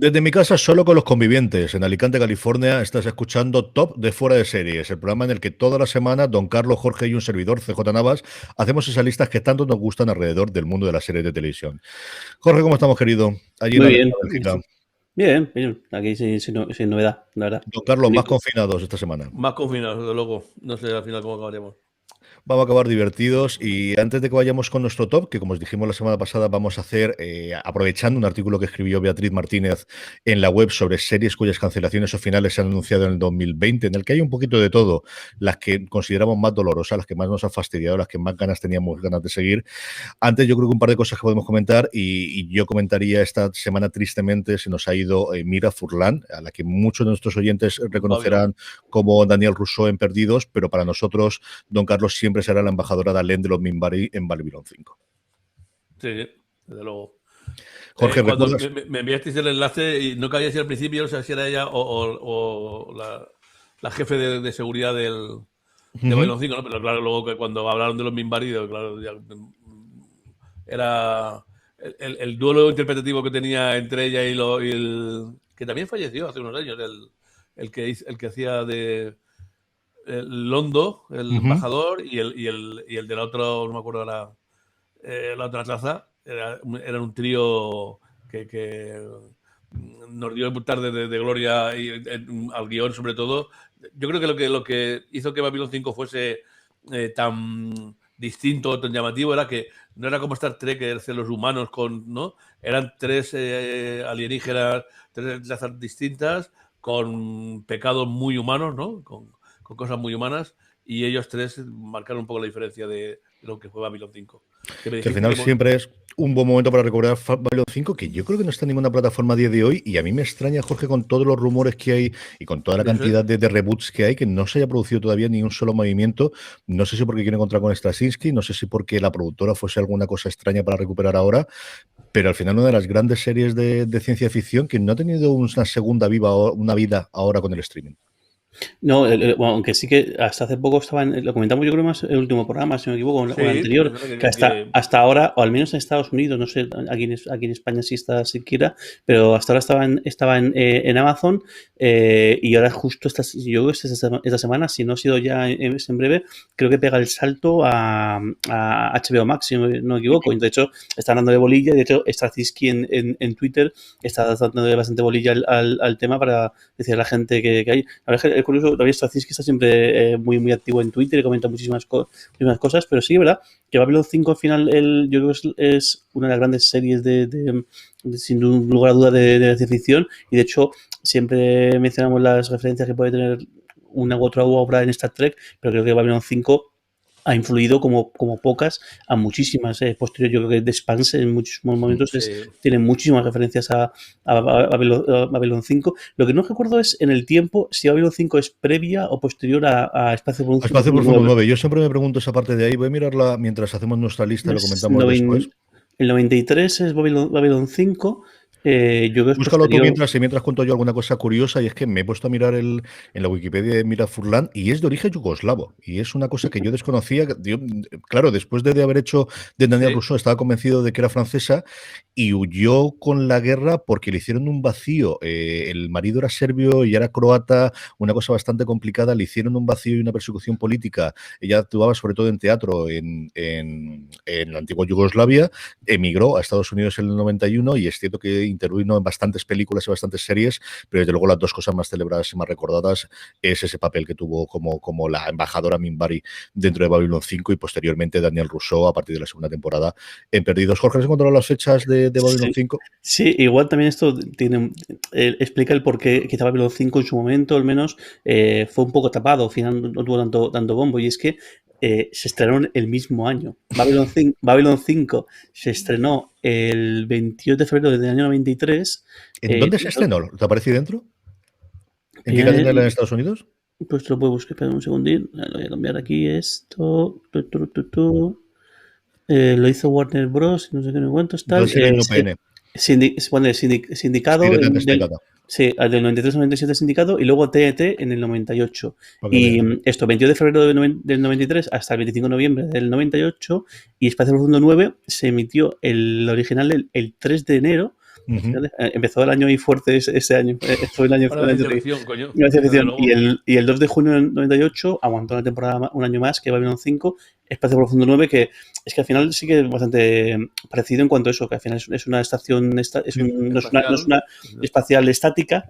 Desde mi casa solo con los convivientes. En Alicante, California, estás escuchando Top de Fuera de Series, el programa en el que toda la semana Don Carlos, Jorge y un servidor, CJ Navas, hacemos esas listas que tanto nos gustan alrededor del mundo de las series de televisión. Jorge, ¿cómo estamos, querido? Allí en Muy Alemania, bien, Bélgica. bien, bien. Aquí sin novedad, la verdad. Don Carlos, más Único. confinados esta semana. Más confinados, desde luego. No sé al final cómo acabaremos. Vamos a acabar divertidos y antes de que vayamos con nuestro top, que como os dijimos la semana pasada vamos a hacer, aprovechando un artículo que escribió Beatriz Martínez en la web sobre series cuyas cancelaciones o finales se han anunciado en el 2020, en el que hay un poquito de todo, las que consideramos más dolorosas, las que más nos han fastidiado, las que más ganas teníamos ganas de seguir. Antes yo creo que un par de cosas que podemos comentar y yo comentaría esta semana tristemente se nos ha ido Mira Furlan, a la que muchos de nuestros oyentes reconocerán como Daniel Rousseau en Perdidos, pero para nosotros Don Carlos siempre será la embajadora de Alain de los Minbari en Babylon 5. Sí, desde luego. Jorge, cuando ¿recuerdas? me enviasteis el enlace y no cabía si al principio, o sea, si era ella o la jefe de seguridad de Babylon 5, ¿no? Pero claro, luego que cuando hablaron de los Minbari, claro, ya, era el duelo interpretativo que tenía entre ella y el que también falleció hace unos años, el que hacía de el Londo, el embajador, y el del otro, no me acuerdo ahora, la otra traza, era un trío que nos dio muchas tarde de gloria y, al guión sobre todo. Yo creo que lo que hizo que Babylon 5 fuese tan distinto, tan llamativo, era que no era como Star Trek, que eran los humanos ¿no? Eran tres alienígenas, tres razas distintas, con pecados muy humanos, ¿no? Con cosas muy humanas, y ellos tres marcaron un poco la diferencia de lo que fue Babylon 5. Que al final siempre es un buen momento para recordar Babylon 5, que yo creo que no está en ninguna plataforma a día de hoy, y a mí me extraña, Jorge, con todos los rumores que hay y con toda la cantidad de reboots que hay, que no se haya producido todavía ni un solo movimiento. No sé si porque quieren encontrar con Straczynski, no sé si porque la productora fuese alguna cosa extraña para recuperar ahora, pero al final una de las grandes series de ciencia ficción que no ha tenido una segunda una vida ahora con el streaming. No, bueno, aunque sí que hasta hace poco lo comentamos yo creo más el último programa, si no me equivoco, o el anterior, que hasta ahora, o al menos en Estados Unidos, no sé, aquí en España sí está siquiera, pero hasta ahora estaba en Amazon, y ahora justo yo creo que esta semana, si no ha sido ya en breve, creo que pega el salto a HBO Max, si no me equivoco. Y de hecho, está dándole bolilla, de hecho, Straczynski en Twitter está dándole bastante bolilla al tema para decir a la gente que hay. La verdad es que curioso, David Straczynski está siempre muy activo en Twitter y comenta muchísimas cosas, pero sí, ¿verdad? Que Babylon 5 al final yo creo que es una de las grandes series sin lugar a duda de ciencia ficción, y de hecho siempre mencionamos las referencias que puede tener una u otra obra en Star Trek, pero creo que Babylon 5 ha influido como pocas a muchísimas. Posterior, yo creo que The Expanse en muchísimos momentos tiene muchísimas referencias a Babylon 5. Lo que no recuerdo es en el tiempo si Babylon 5 es previa o posterior a Espacio Profundo 9. Espacio Profundo 9. Yo siempre me pregunto esa parte de ahí. Voy a mirarla mientras hacemos nuestra lista y lo comentamos después. El 93 es Babylon 5. Búscalo tú mientras cuento yo alguna cosa curiosa, y es que me he puesto a mirar en la Wikipedia de Mira Furlan y es de origen yugoslavo, y es una cosa que yo desconocía. Claro, después de haber hecho de Daniel Rousseau estaba convencido de que era francesa y huyó con la guerra porque le hicieron un vacío. El marido era serbio y era croata, una cosa bastante complicada, le hicieron un vacío y una persecución política. Ella actuaba sobre todo en teatro en la antigua Yugoslavia, emigró a Estados Unidos en el 91 y es cierto que intervino en bastantes películas y bastantes series, pero desde luego las dos cosas más celebradas y más recordadas es ese papel que tuvo como la embajadora Minbari dentro de Babylon 5 y posteriormente Daniel Rousseau a partir de la segunda temporada en Perdidos. Jorge, ¿has encontrado las fechas de Babylon 5? Sí, igual también esto explica el por qué quizá Babylon 5 en su momento al menos fue un poco tapado, al final no tuvo tanto bombo, y es que se estrenaron el mismo año. Babylon 5 se estrenó el 28 de febrero del año 93. ¿En dónde se estrenó? ¿Te aparece dentro? ¿En qué cadena en Estados Unidos? Pues lo puedo buscar, espera un segundín. Lo voy a cambiar aquí esto. Lo hizo Warner Bros. No sé qué, no cuántos tal. Sindicado del 93 al 97 sindicado, y luego TET en el 98. Y esto, 22 de febrero del 93 hasta el 25 de noviembre del 98, y Espacio Profundo 9 se emitió el original el 3 de enero Empezó el año ahí fuerte ese año. Fue el año coño. Y el 2 de junio del 98 aguantó una temporada un año más que Babylon 5, Espacio Profundo 9, que es que al final sí que es bastante parecido en cuanto a eso, que al final es una estación, no es una espacial estática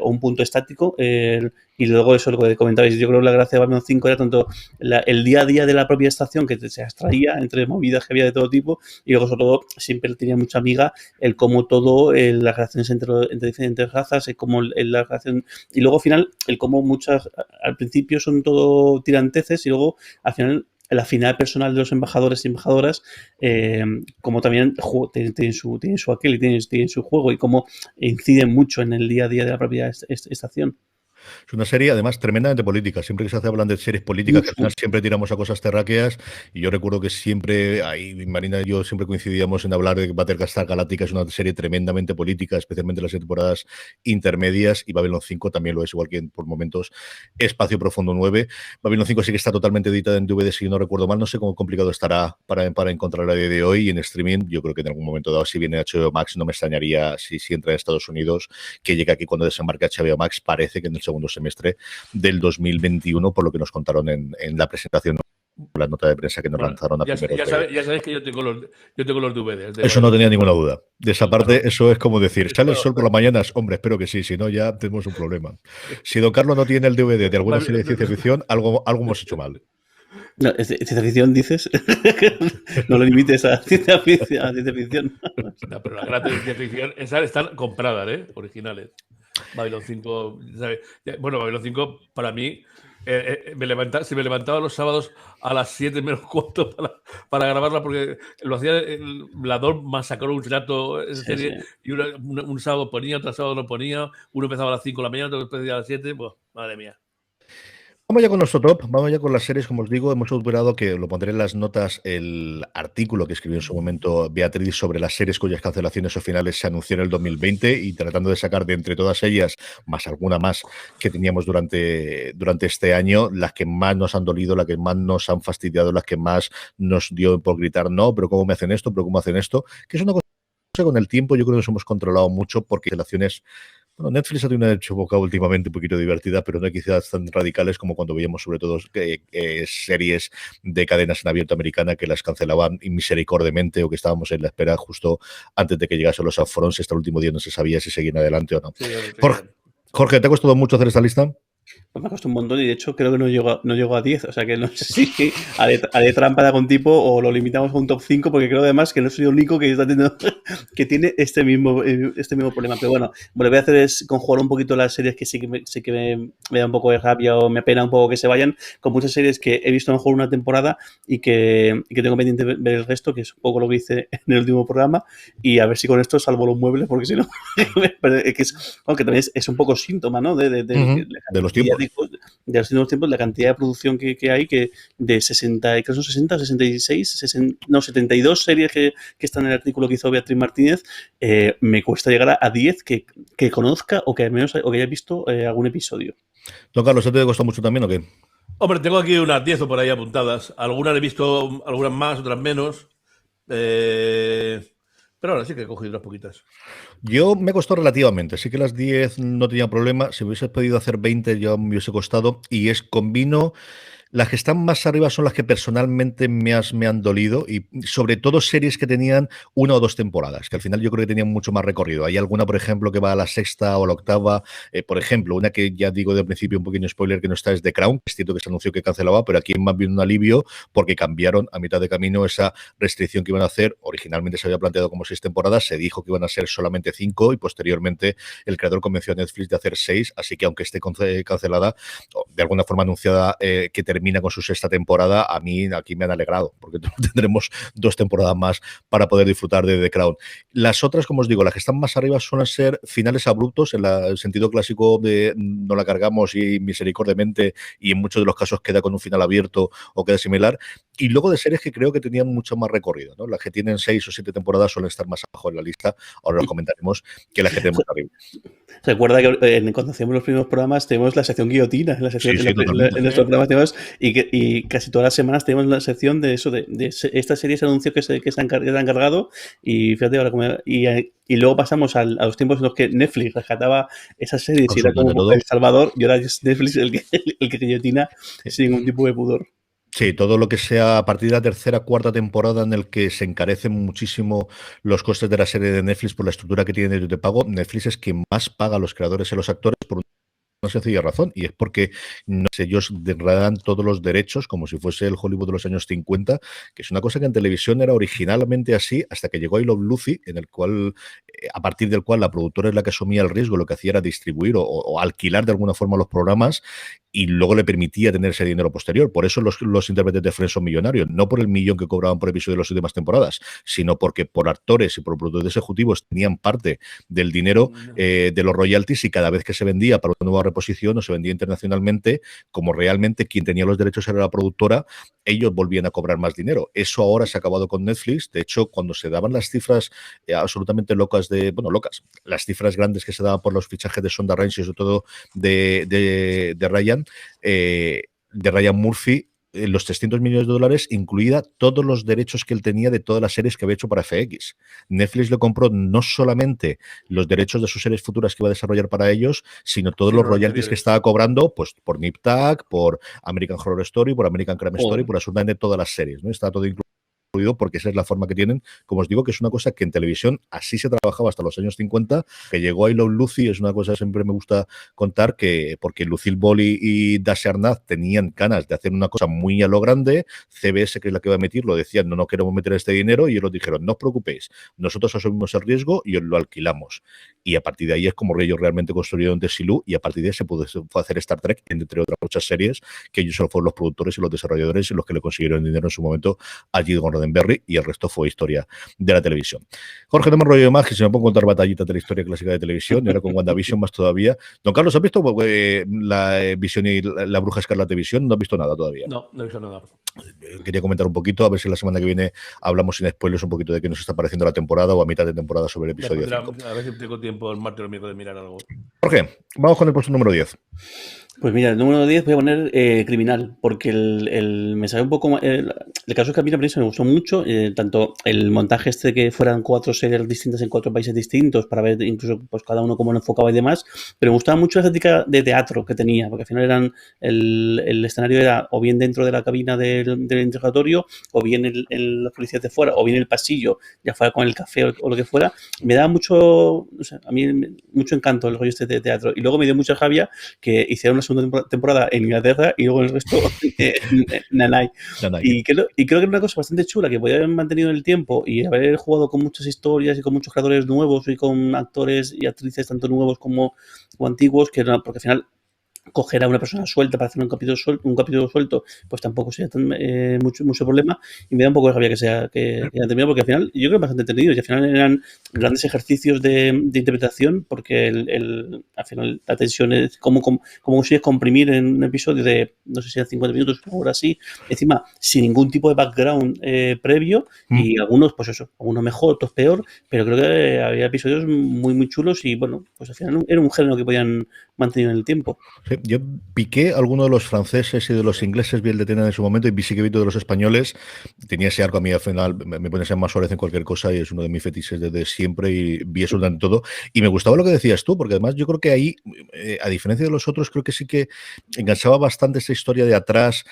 o un punto estático. Y luego eso, lo que comentabais, yo creo que la gracia de Babylon 5 era tanto el día a día de la propia estación, que se abstraía entre movidas que había de todo tipo, y luego sobre todo siempre tenía mucha amiga el cómo todo, las relaciones entre diferentes razas, cómo la relación, y luego al final el cómo muchas al principio son todo tiranteces y luego al final la afinidad personal de los embajadores y embajadoras, como también tienen su aquel y tienen su juego y cómo inciden mucho en el día a día de la propia estación. Es una serie, además, tremendamente política. Siempre que se hablan de series políticas, que al final siempre tiramos a cosas terráqueas. Y yo recuerdo que siempre, ahí Marina y yo siempre coincidíamos en hablar de que Battlestar Galactica es una serie tremendamente política, especialmente las temporadas intermedias. Y Babylon 5 también lo es, igual que por momentos Espacio Profundo 9. Babylon 5 sí que está totalmente editada en DVD, si no recuerdo mal. No sé cómo complicado estará para encontrarla a día de hoy. Y en streaming, yo creo que en algún momento dado, si viene HBO Max, no me extrañaría si entra en Estados Unidos, que llega aquí cuando desembarca HBO Max. Parece que en el segundo semestre del 2021, por lo que nos contaron en la presentación, la nota de prensa que nos lanzaron a primeros. Ya sabéis que yo tengo los DVDs. Eso no tenía ninguna duda. De esa parte, eso es como decir, ¿sale el sol por las mañanas? Hombre, espero que sí, si no ya tenemos un problema. Si don Carlos no tiene el DVD de alguna serie de ciencia ficción, algo hemos hecho mal. No, ciencia ficción, dices. No lo limites a ciencia ficción. No, pero las grandes ciencia ficción, esas están compradas, originales. Babylon 5, ¿sabes? Bueno, Babylon 5 para mí, si me levantaba los sábados a las 7 menos cuarto para grabarla, porque lo hacía la Dorma, sacó un rato esa serie, sí. Y un sábado ponía, otro sábado no ponía, uno empezaba a las 5 de la mañana, otro empezaba a las 7, pues madre mía. Vamos ya con nuestro top, vamos ya con las series, como os digo, hemos superado, que lo pondré en las notas, el artículo que escribió en su momento Beatriz sobre las series cuyas cancelaciones o finales se anunciaron en el 2020 y tratando de sacar de entre todas ellas, más alguna más que teníamos durante este año, las que más nos han dolido, las que más nos han fastidiado, las que más nos dio por gritar no, pero cómo me hacen esto, pero cómo hacen esto, que es una cosa que con el tiempo yo creo que nos hemos controlado mucho porque cancelaciones. Bueno, Netflix ha tenido una época últimamente un poquito divertida, pero no hay quizás tan radicales como cuando veíamos sobre todo series de cadenas en abierto americana que las cancelaban misericordiamente o que estábamos en la espera justo antes de que llegasen los upfronts. Hasta el último día no se sabía si seguían adelante o no. Sí, Jorge, ¿te ha costado mucho hacer esta lista? Pues me ha costado un montón y de hecho creo que no llego a 10, o sea que no sé si haré trampa de algún tipo o lo limitamos a un top 5 porque creo además que no soy el único que está teniendo, que tiene este mismo problema, pero bueno, lo que voy a hacer es conjugar un poquito las series que sí que me da un poco de rabia o me apena un poco que se vayan, con muchas series que he visto a lo mejor una temporada y que tengo pendiente ver el resto, que es un poco lo que hice en el último programa, y a ver si con esto salvo los muebles, porque si no aunque también es un poco síntoma, ¿no? De los tiempos. De los últimos tiempos, la cantidad de producción que hay, que de 60, creo que son 60, 66, 72 series que están en el artículo que hizo Beatriz Martínez, me cuesta llegar a 10 que conozca o que al menos o que haya visto algún episodio. Don Carlos, ¿te costó mucho también o qué? Hombre, tengo aquí unas 10 o por ahí apuntadas. Algunas he visto, algunas más, otras menos. Pero ahora sí que he cogido unas poquitas. Yo me costó relativamente, sí que las 10 no tenía problema, si me hubiese podido hacer 20 ya me hubiese costado, y combino. Las que están más arriba son las que personalmente me han dolido y sobre todo series que tenían 1 o 2 temporadas, que al final yo creo que tenían mucho más recorrido. Hay alguna, por ejemplo, que va a la 6ª o la 8ª. Por ejemplo, una que ya digo de principio, un pequeño spoiler que no está, es The Crown. Es cierto que se anunció que cancelaba, pero aquí más bien un alivio porque cambiaron a mitad de camino esa restricción que iban a hacer. Originalmente se había planteado como 6 temporadas, se dijo que iban a ser solamente 5 y posteriormente el creador convenció a Netflix de hacer 6, así que aunque esté cancelada, de alguna forma anunciada que termina con su 6ª temporada, a mí aquí me han alegrado, porque tendremos 2 temporadas más para poder disfrutar de The Crown. Las otras, como os digo, las que están más arriba suelen ser finales abruptos, en el sentido clásico de no la cargamos y misericordiamente, y en muchos de los casos queda con un final abierto o queda similar, Y luego de series que creo que tenían mucho más recorrido, ¿no? Las que tienen 6 o 7 temporadas suelen estar más abajo en la lista, ahora lo comentaremos, que las que tenemos arriba. Recuerda que cuando hacíamos los primeros programas tenemos la sección guillotina, en nuestros programas tenemos, y casi todas las semanas tenemos la sección de eso, de esta serie, ese anuncio que se han cargado, y fíjate ahora y luego pasamos a los tiempos en los que Netflix rescataba esas series y era como El Salvador, y ahora es Netflix el que guillotina sin ningún tipo de pudor. Sí, todo lo que sea a partir de la tercera, cuarta temporada en el que se encarecen muchísimo los costes de la serie de Netflix por la estructura que tiene de pago, Netflix es quien más paga a los creadores y a los actores por una sencilla razón, y es porque ellos degradan todos los derechos como si fuese el Hollywood de los años 50, que es una cosa que en televisión era originalmente así hasta que llegó I Love Lucy, en el cual, a partir del cual la productora es la que asumía el riesgo, lo que hacía era distribuir o alquilar de alguna forma los programas, y luego le permitía tener ese dinero posterior. Por eso los intérpretes de Friends son millonarios, no por el millón que cobraban por episodio de las últimas temporadas, sino porque por actores y por productores ejecutivos tenían parte del dinero de los royalties, y cada vez que se vendía para una nueva reposición o se vendía internacionalmente, como realmente quien tenía los derechos era la productora, ellos volvían a cobrar más dinero. Eso ahora se ha acabado con Netflix. De hecho, cuando se daban las cifras absolutamente locas las cifras grandes que se daban por los fichajes de Shonda Rhimes y sobre todo de Ryan Murphy, los 300 millones de dólares incluida todos los derechos que él tenía de todas las series que había hecho para FX. Netflix le compró no solamente los derechos de sus series futuras que iba a desarrollar para ellos, sino todos los royalties que estaba cobrando, pues por Nip Tuck, por American Horror Story, por American Crime Story, por absolutamente todas las series, ¿no? Está todo incluido, porque esa es la forma que tienen. Como os digo, que es una cosa que en televisión así se trabajaba hasta los años 50, que llegó a I Love Lucy, es una cosa que siempre me gusta contar, que porque Lucille Ball y Dasha Arnaz tenían ganas de hacer una cosa muy a lo grande, CBS, que es la que va a emitir, lo decían, no queremos meter este dinero, y ellos dijeron, no os preocupéis, nosotros asumimos el riesgo y os lo alquilamos. Y a partir de ahí es como ellos realmente construyeron Desilu, y a partir de ahí se pudo hacer Star Trek, entre otras muchas series, que ellos solo fueron los productores y los desarrolladores y los que le consiguieron dinero en su momento a Gilligan Roddenberry, y el resto fue historia de la televisión. Jorge, no me rollo más, que se me pongo a contar batallitas de la historia clásica de televisión, y ahora con WandaVision más todavía. Don Carlos, ¿has visto la Visión y la Bruja Escarlata de Visión? No has visto nada todavía. No he visto nada. Quería comentar un poquito, a ver si la semana que viene hablamos sin spoilers un poquito de qué nos está pareciendo la temporada, o a mitad de temporada, sobre el episodio 5. A ver si tengo tiempo el martes o el miércoles de mirar algo. Jorge, vamos con el puesto número 10. Pues mira, el número 10 voy a poner Criminal, porque me sale un poco... el caso es que a mí la premisa me gustó mucho, tanto el montaje este que fueran 4 series distintas en 4 países distintos, para ver incluso pues cada uno cómo lo enfocaba y demás, pero me gustaba mucho la estética de teatro que tenía, porque al final el escenario era o bien dentro de la cabina del interrogatorio, o bien en los policías de fuera, o bien el pasillo, ya fuera con el café o lo que fuera. Me daba mucho, no sé, a mí mucho encanto el rollo este de teatro, y luego me dio mucha rabia que hicieron una segunda temporada en Inglaterra y luego el resto Nanay. Y creo que era una cosa bastante chula que podía haber mantenido en el tiempo y haber jugado con muchas historias y con muchos creadores nuevos y con actores y actrices tanto nuevos como antiguos, porque al final coger a una persona suelta para hacer un capítulo suelto, pues tampoco sería mucho problema, y me da un poco de rabia que hayan terminado, porque al final yo creo que es bastante entendido, y al final eran grandes ejercicios de interpretación, porque al final la tensión es cómo consigues comprimir en un episodio de, no sé si eran 50 minutos, una hora así, encima sin ningún tipo de background previo, y algunos, pues eso, algunos mejor, otros peor, pero creo que había episodios muy, muy chulos, y bueno, pues al final era un género que podían mantener en el tiempo. Sí, yo piqué alguno de los franceses y de los ingleses, vi el de Tena en su momento, y sí que vi de los españoles. Tenía ese arco, a mí al final me pone a ser más Suárez en cualquier cosa, y es uno de mis fetiches desde siempre, y vi eso en todo. Y me gustaba lo que decías tú, porque además yo creo que ahí, a diferencia de los otros, creo que sí que enganchaba bastante esa historia de atrás.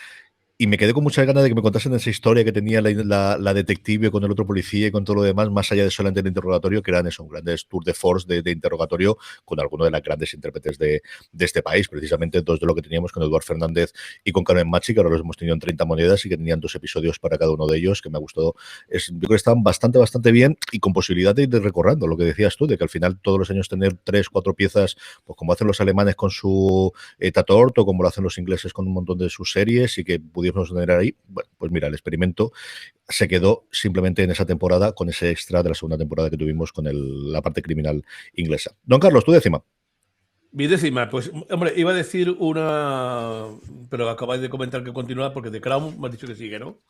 Y me quedé con muchas ganas de que me contasen esa historia que tenía la detective con el otro policía y con todo lo demás, más allá de solamente el interrogatorio, que eran eso, un grandes tour de force de interrogatorio con alguno de las grandes intérpretes de este país, precisamente dos de lo que teníamos con Eduard Fernández y con Carmen Machi, que ahora los hemos tenido en 30 monedas y que tenían 2 episodios para cada uno de ellos, que me ha gustado. Yo creo que estaban bastante bien, y con posibilidad de ir recorriendo lo que decías tú, de que al final todos los años tener 3, 4 piezas, pues como hacen los alemanes con su Tatort, o como lo hacen los ingleses con un montón de sus series, y que pudiéramos tener ahí. Bueno, pues mira, el experimento se quedó simplemente en esa temporada, con ese extra de la segunda temporada que tuvimos con la parte criminal inglesa. Don Carlos, tu décima. Mi décima, pues, hombre, iba a decir una, pero acabáis de comentar que continúa, porque The Crown me has dicho que sigue, ¿no?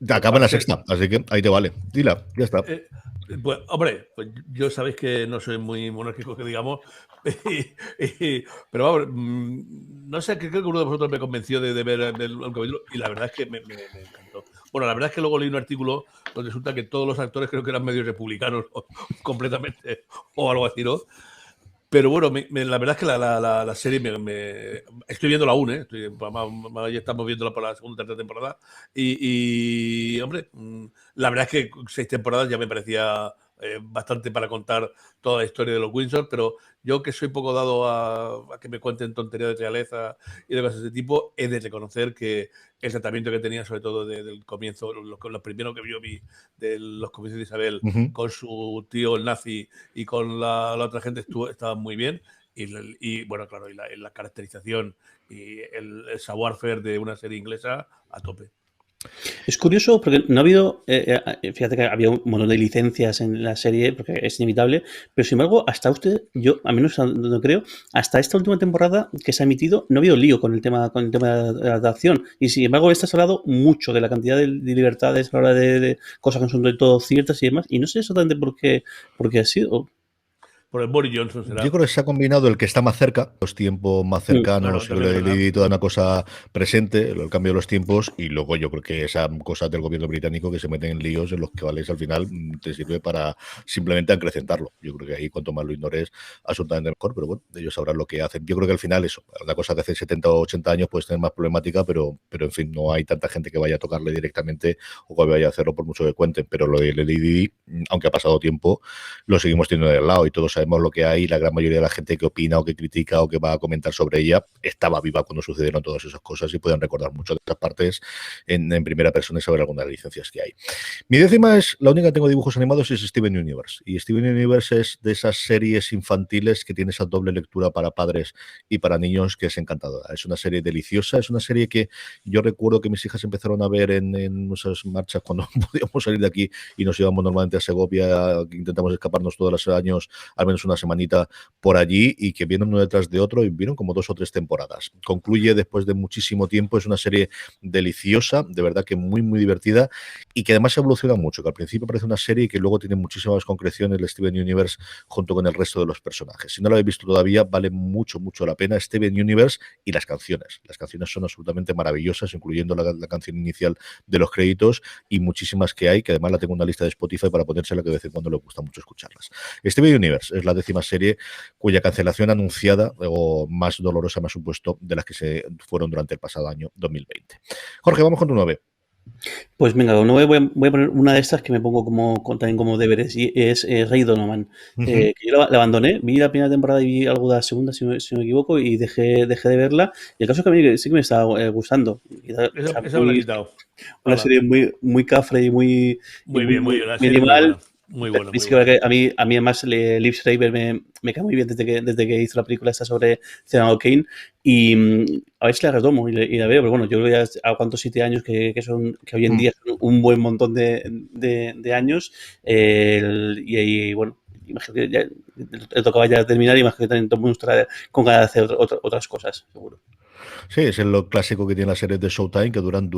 Acaba en la sexta, así que ahí te vale. Dila, ya está. Pues, hombre, pues yo sabéis que no soy muy monárquico, que digamos, pero vamos, no sé, creo que uno de vosotros me convenció de ver el capítulo y la verdad es que me encantó. Bueno, la verdad es que luego leí un artículo donde resulta que todos los actores creo que eran medio republicanos completamente o algo así, ¿no? Pero bueno, la verdad es que la serie estoy viendo aún, ¿eh? Ya estamos viéndola por la segunda o tercera temporada. Hombre, la verdad es que 6 temporadas ya me parecía bastante para contar toda la historia de los Windsor, pero yo que soy poco dado a que me cuenten tonterías de realeza y de cosas de ese tipo, he de reconocer que el tratamiento que tenía, sobre todo del comienzo, los primeros que yo vi de los comienzos de Isabel, con su tío el nazi y con la otra gente estaba muy bien. Y bueno, claro, y la caracterización y el savoir-faire de una serie inglesa a tope. Es curioso porque no ha habido, fíjate que había un montón de licencias en la serie, porque es inevitable, pero sin embargo, hasta usted, yo, a menos no creo, hasta esta última temporada que se ha emitido, no ha habido lío con el tema de la adaptación. Y sin embargo, esta se ha hablado mucho de la cantidad de libertades a la hora de cosas que no son del todo ciertas y demás, y no sé exactamente por qué ha sido. Por el Boris Johnson será. Yo creo que se ha combinado el que está más cerca, los tiempos más cercanos, y toda una cosa presente, el cambio de los tiempos, y luego yo creo que esa cosa del gobierno británico que se meten en líos en los que vales al final te sirve para simplemente acrecentarlo. Yo creo que ahí cuanto más lo ignores, absolutamente mejor, pero bueno, ellos sabrán lo que hacen. Yo creo que al final eso, una cosa que hace 70 o 80 años puede tener más problemática, pero en fin, no hay tanta gente que vaya a tocarle directamente o que vaya a hacerlo por mucho que cuenten, pero lo del LDD, aunque ha pasado tiempo, lo seguimos teniendo de al lado y todos sabemos lo que hay. La gran mayoría de la gente que opina o que critica o que va a comentar sobre ella estaba viva cuando sucedieron todas esas cosas y pueden recordar mucho de estas partes en primera persona y saber algunas licencias que hay. Mi décima es la única que tengo dibujos animados, es Steven Universe, y Steven Universe es de esas series infantiles que tiene esa doble lectura para padres y para niños que es encantadora. Es una serie deliciosa, es una serie que yo recuerdo que mis hijas empezaron a ver en esas marchas cuando podíamos salir de aquí y nos íbamos normalmente a Segovia, intentamos escaparnos todos los años al menos una semanita por allí, y que vienen uno detrás de otro y vieron como 2 o 3 temporadas. Concluye después de muchísimo tiempo, es una serie deliciosa, de verdad que muy, muy divertida y que además evoluciona mucho, que al principio parece una serie y que luego tiene muchísimas concreciones el Steven Universe junto con el resto de los personajes. Si no lo habéis visto todavía, vale mucho, mucho la pena Steven Universe y las canciones. Las canciones son absolutamente maravillosas, incluyendo la canción inicial de los créditos y muchísimas que hay, que además la tengo en una lista de Spotify para ponérsela, que de vez en cuando le gusta mucho escucharlas. Steven Universe es la 10ª serie cuya cancelación anunciada o más dolorosa me ha supuesto de las que se fueron durante el pasado año 2020. Jorge, vamos con tu 9. Pues venga, no voy a poner una de estas que me pongo también como deberes, y es Ray Donovan. Que yo la abandoné, vi la primera temporada y vi algo de la segunda, si no me equivoco, y dejé de verla. Y el caso es que a mí sí que me está gustando. Eso me lo he quitado. Una serie muy cafre y muy bien, muy minimal. Muy bueno. A mí además Liv Schreiber me cae muy bien desde que hizo la película esta sobre Ciudadano Kane, y a ver si la retomo y la veo, pero bueno, yo creo que ya a cuántos 7 años que hoy en día son un buen montón de años, y bueno, imagino que ya le tocaba ya terminar y imagino que también todo el mundo estará con ganas de hacer otras cosas, seguro. Sí, es lo clásico que tiene las series de Showtime, que duran,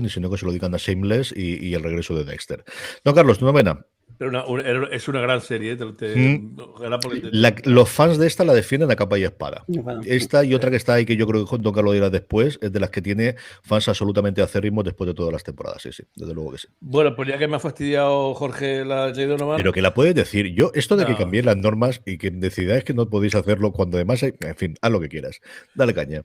y si no que se lo digan a Shameless y el regreso de Dexter. Don Carlos, tu novena. Pero es una gran serie. Los fans de esta la defienden a capa y espada. Esta y otra que está ahí, que yo creo que Don Carlos dirá después, es de las que tiene fans absolutamente acérrimos después de todas las temporadas. Sí, desde luego que sí. Bueno, pues ya que me ha fastidiado Jorge la J. Donovan. Pero que la puedes decir. Yo, esto de que cambiéis las normas y que decidáis que no podéis hacerlo cuando además hay. En fin, haz lo que quieras. Dale caña.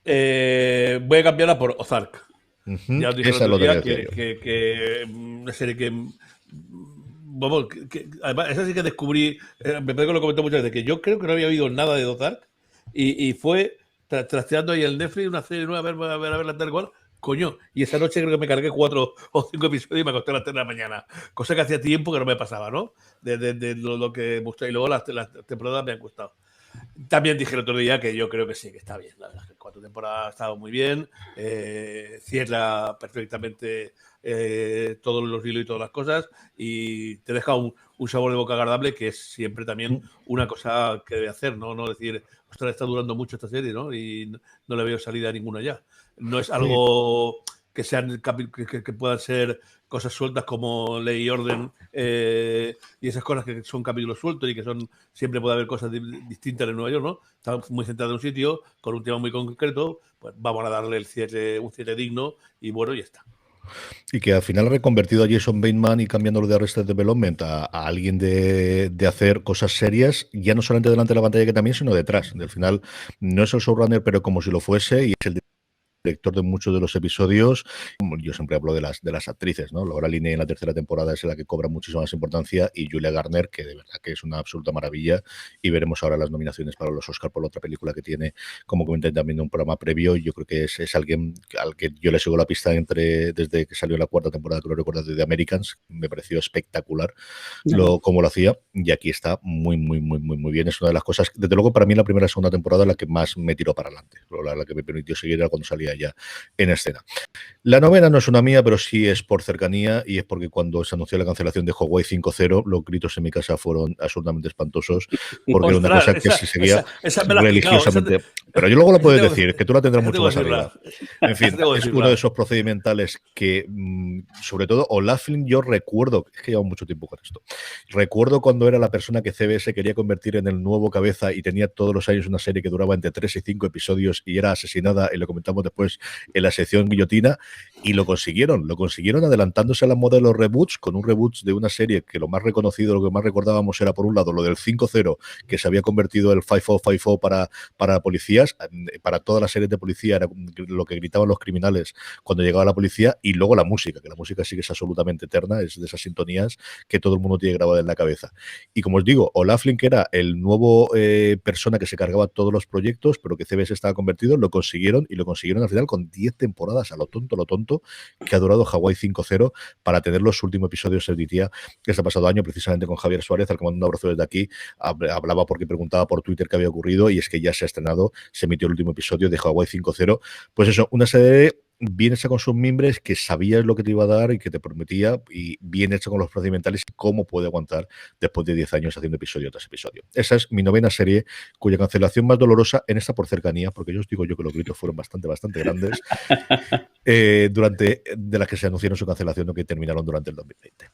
Voy a cambiarla por Ozark. Ya os dije el otro día que una serie que. Vamos, además, esa sí que descubrí, me parece que lo comenté muchas veces, que yo creo que no había oído nada de Ozark y fue trasteando ahí el Netflix, una serie nueva, a verla tal cual, coño, y esa noche creo que me cargué 4 o 5 episodios y me acosté a las 3 de la mañana, cosa que hacía tiempo que no me pasaba, ¿no? De lo que mostré, y luego las temporadas me han gustado. También dije el otro día que yo creo que sí, que está bien. La verdad es que 4 temporadas ha estado muy bien. Cierra perfectamente todos los hilos y todas las cosas y te deja un sabor de boca agradable, que es siempre también una cosa que debe hacer, ¿no? No decir, ostras, está durando mucho esta serie, ¿no? Y no le veo salida a ninguna ya. No es algo que sean que puedan ser cosas sueltas como Ley y Orden y esas cosas que son capítulos sueltos y que son siempre puede haber cosas distintas en Nueva York, ¿no? Está muy centrado en un sitio con un tema muy concreto, pues vamos a darle un cierre digno y bueno, y ya está. Y que al final ha reconvertido a Jason Bateman y cambiándolo de Arrested Development a alguien de hacer cosas serias, ya no solamente delante de la pantalla que también, sino detrás. Al final no es el showrunner, pero como si lo fuese, y es el director de muchos de los episodios. Yo siempre hablo de las actrices, ¿no? Laura Linney en la tercera temporada es la que cobra muchísima más importancia, y Julia Garner, que de verdad que es una absoluta maravilla, y veremos ahora las nominaciones para los Oscar por la otra película que tiene, como comenté también en un programa previo. Yo creo que es alguien al que yo le sigo la pista desde que salió la cuarta temporada, que lo recuerdo, de The Americans. Me pareció espectacular cómo lo hacía, y aquí está muy bien. Es una de las cosas, desde luego para mí la primera y segunda temporada la que más me tiró para adelante, la que me permitió seguir era cuando salía ya en escena. La novena no es una mía, pero sí es por cercanía, y es porque cuando se anunció la cancelación de Hawaii 5.0, los gritos en mi casa fueron absolutamente espantosos, porque era una cosa que se seguía religiosamente. Pero yo luego lo puedes decir, que tú la tendrás mucho más arriba. En fin, es uno de esos procedimentales que, sobre todo, O'Loughlin, yo recuerdo, es que llevo mucho tiempo con esto, recuerdo cuando era la persona que CBS quería convertir en el nuevo cabeza y tenía todos los años una serie que duraba entre 3 y 5 episodios y era asesinada, y lo comentamos después en la sección guillotina, y lo consiguieron adelantándose a la moda de los reboots, con un reboot de una serie que lo más reconocido, lo que más recordábamos era por un lado lo del 5.0, que se había convertido el 5.0 para policías, para todas las series de policía era lo que gritaban los criminales cuando llegaba la policía, y luego la música, que la música sí que es absolutamente eterna, es de esas sintonías que todo el mundo tiene grabada en la cabeza. Y como os digo, O'Loughlin, que era el nuevo persona que se cargaba todos los proyectos, pero que CBS estaba convertido, lo consiguieron, y lo consiguieron al final con 10 temporadas, a lo tonto, que ha durado Hawaii 5.0 para tener los últimos episodios de Editia, que este pasado año, precisamente con Javier Suárez, al que mando un abrazo desde aquí, hablaba porque preguntaba por Twitter qué había ocurrido, y es que ya se ha estrenado, se emitió el último episodio de Hawaii 5.0. Pues eso, una serie bien hecha con sus mimbres, que sabías lo que te iba a dar y que te prometía, y bien hecha con los procedimentales, y cómo puede aguantar después de 10 años haciendo episodio tras episodio. Esa es mi novena serie, cuya cancelación más dolorosa, en esta por cercanía, porque yo os digo que los gritos fueron bastante grandes, de las que se anunciaron su cancelación o que terminaron durante el 2020.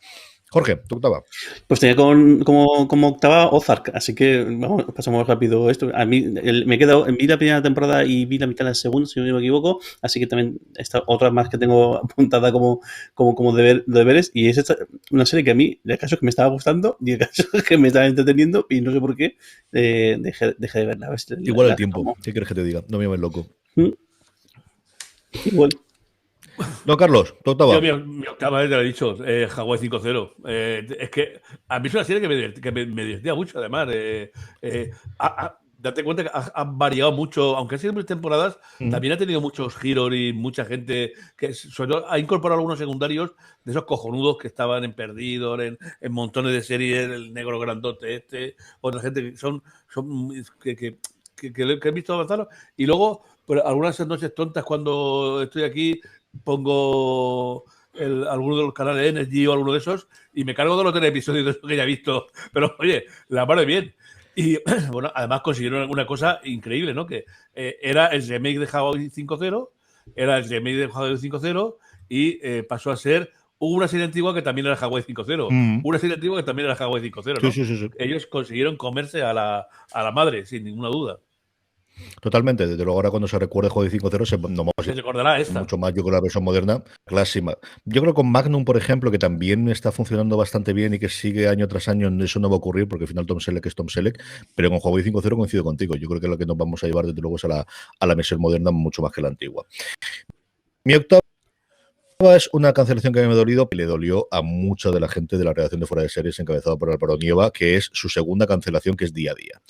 Jorge, tu octava. Pues tenía como octava Ozark, así que vamos, pasamos rápido esto. A mí me he quedado, vi la primera temporada y vi la mitad de la segunda, si no me equivoco, así que también esta otra más que tengo apuntada como deberes, y es una serie que a mí, de caso que me estaba gustando, y de caso que me estaba entreteniendo, y no sé por qué dejé de verla. Igual el tiempo, ¿qué quieres que te diga? No me llames loco. Igual. No, Carlos, tu octava. Mi octava, te lo he dicho, Hawaii 5.0. Es que a mí es una serie que me divertía mucho, además. Date cuenta que ha variado mucho, aunque ha sido en temporadas, también ha tenido muchos giros y mucha gente que sobre todo ha incorporado algunos secundarios de esos cojonudos que estaban en Perdidos, en montones de series, el negro grandote otra gente que son que he visto avanzar. Y luego, pero algunas noches tontas cuando estoy aquí, pongo alguno de los canales Energy o alguno de esos y me cargo de los 3 episodios de eso que ya he visto. Pero oye, la mano bien. Y bueno, además consiguieron una cosa increíble, ¿no? Que era el remake de Hawaii 5.0, y pasó a ser una serie antigua que también era Hawaii 5.0. Una serie antigua que también era Hawaii 5.0, ¿no? Sí. Ellos consiguieron comerse a la madre, sin ninguna duda. Totalmente, desde luego ahora cuando se recuerde Hawaii 5.0 se recordará esta. Mucho más, yo creo, la versión moderna, clásica. Yo creo que con Magnum, por ejemplo, que también está funcionando bastante bien y que sigue año tras año, eso no va a ocurrir porque al final Tom Selleck es Tom Selleck, pero con Hawaii 5.0 coincido contigo. Yo creo que lo que nos vamos a llevar desde luego es a la versión moderna mucho más que la antigua. Mi octava es una cancelación que a mí me ha dolido, que le dolió a mucha de la gente de la redacción de Fuera de Series encabezada por Álvaro Nieva, que es su segunda cancelación, que es Día a Día.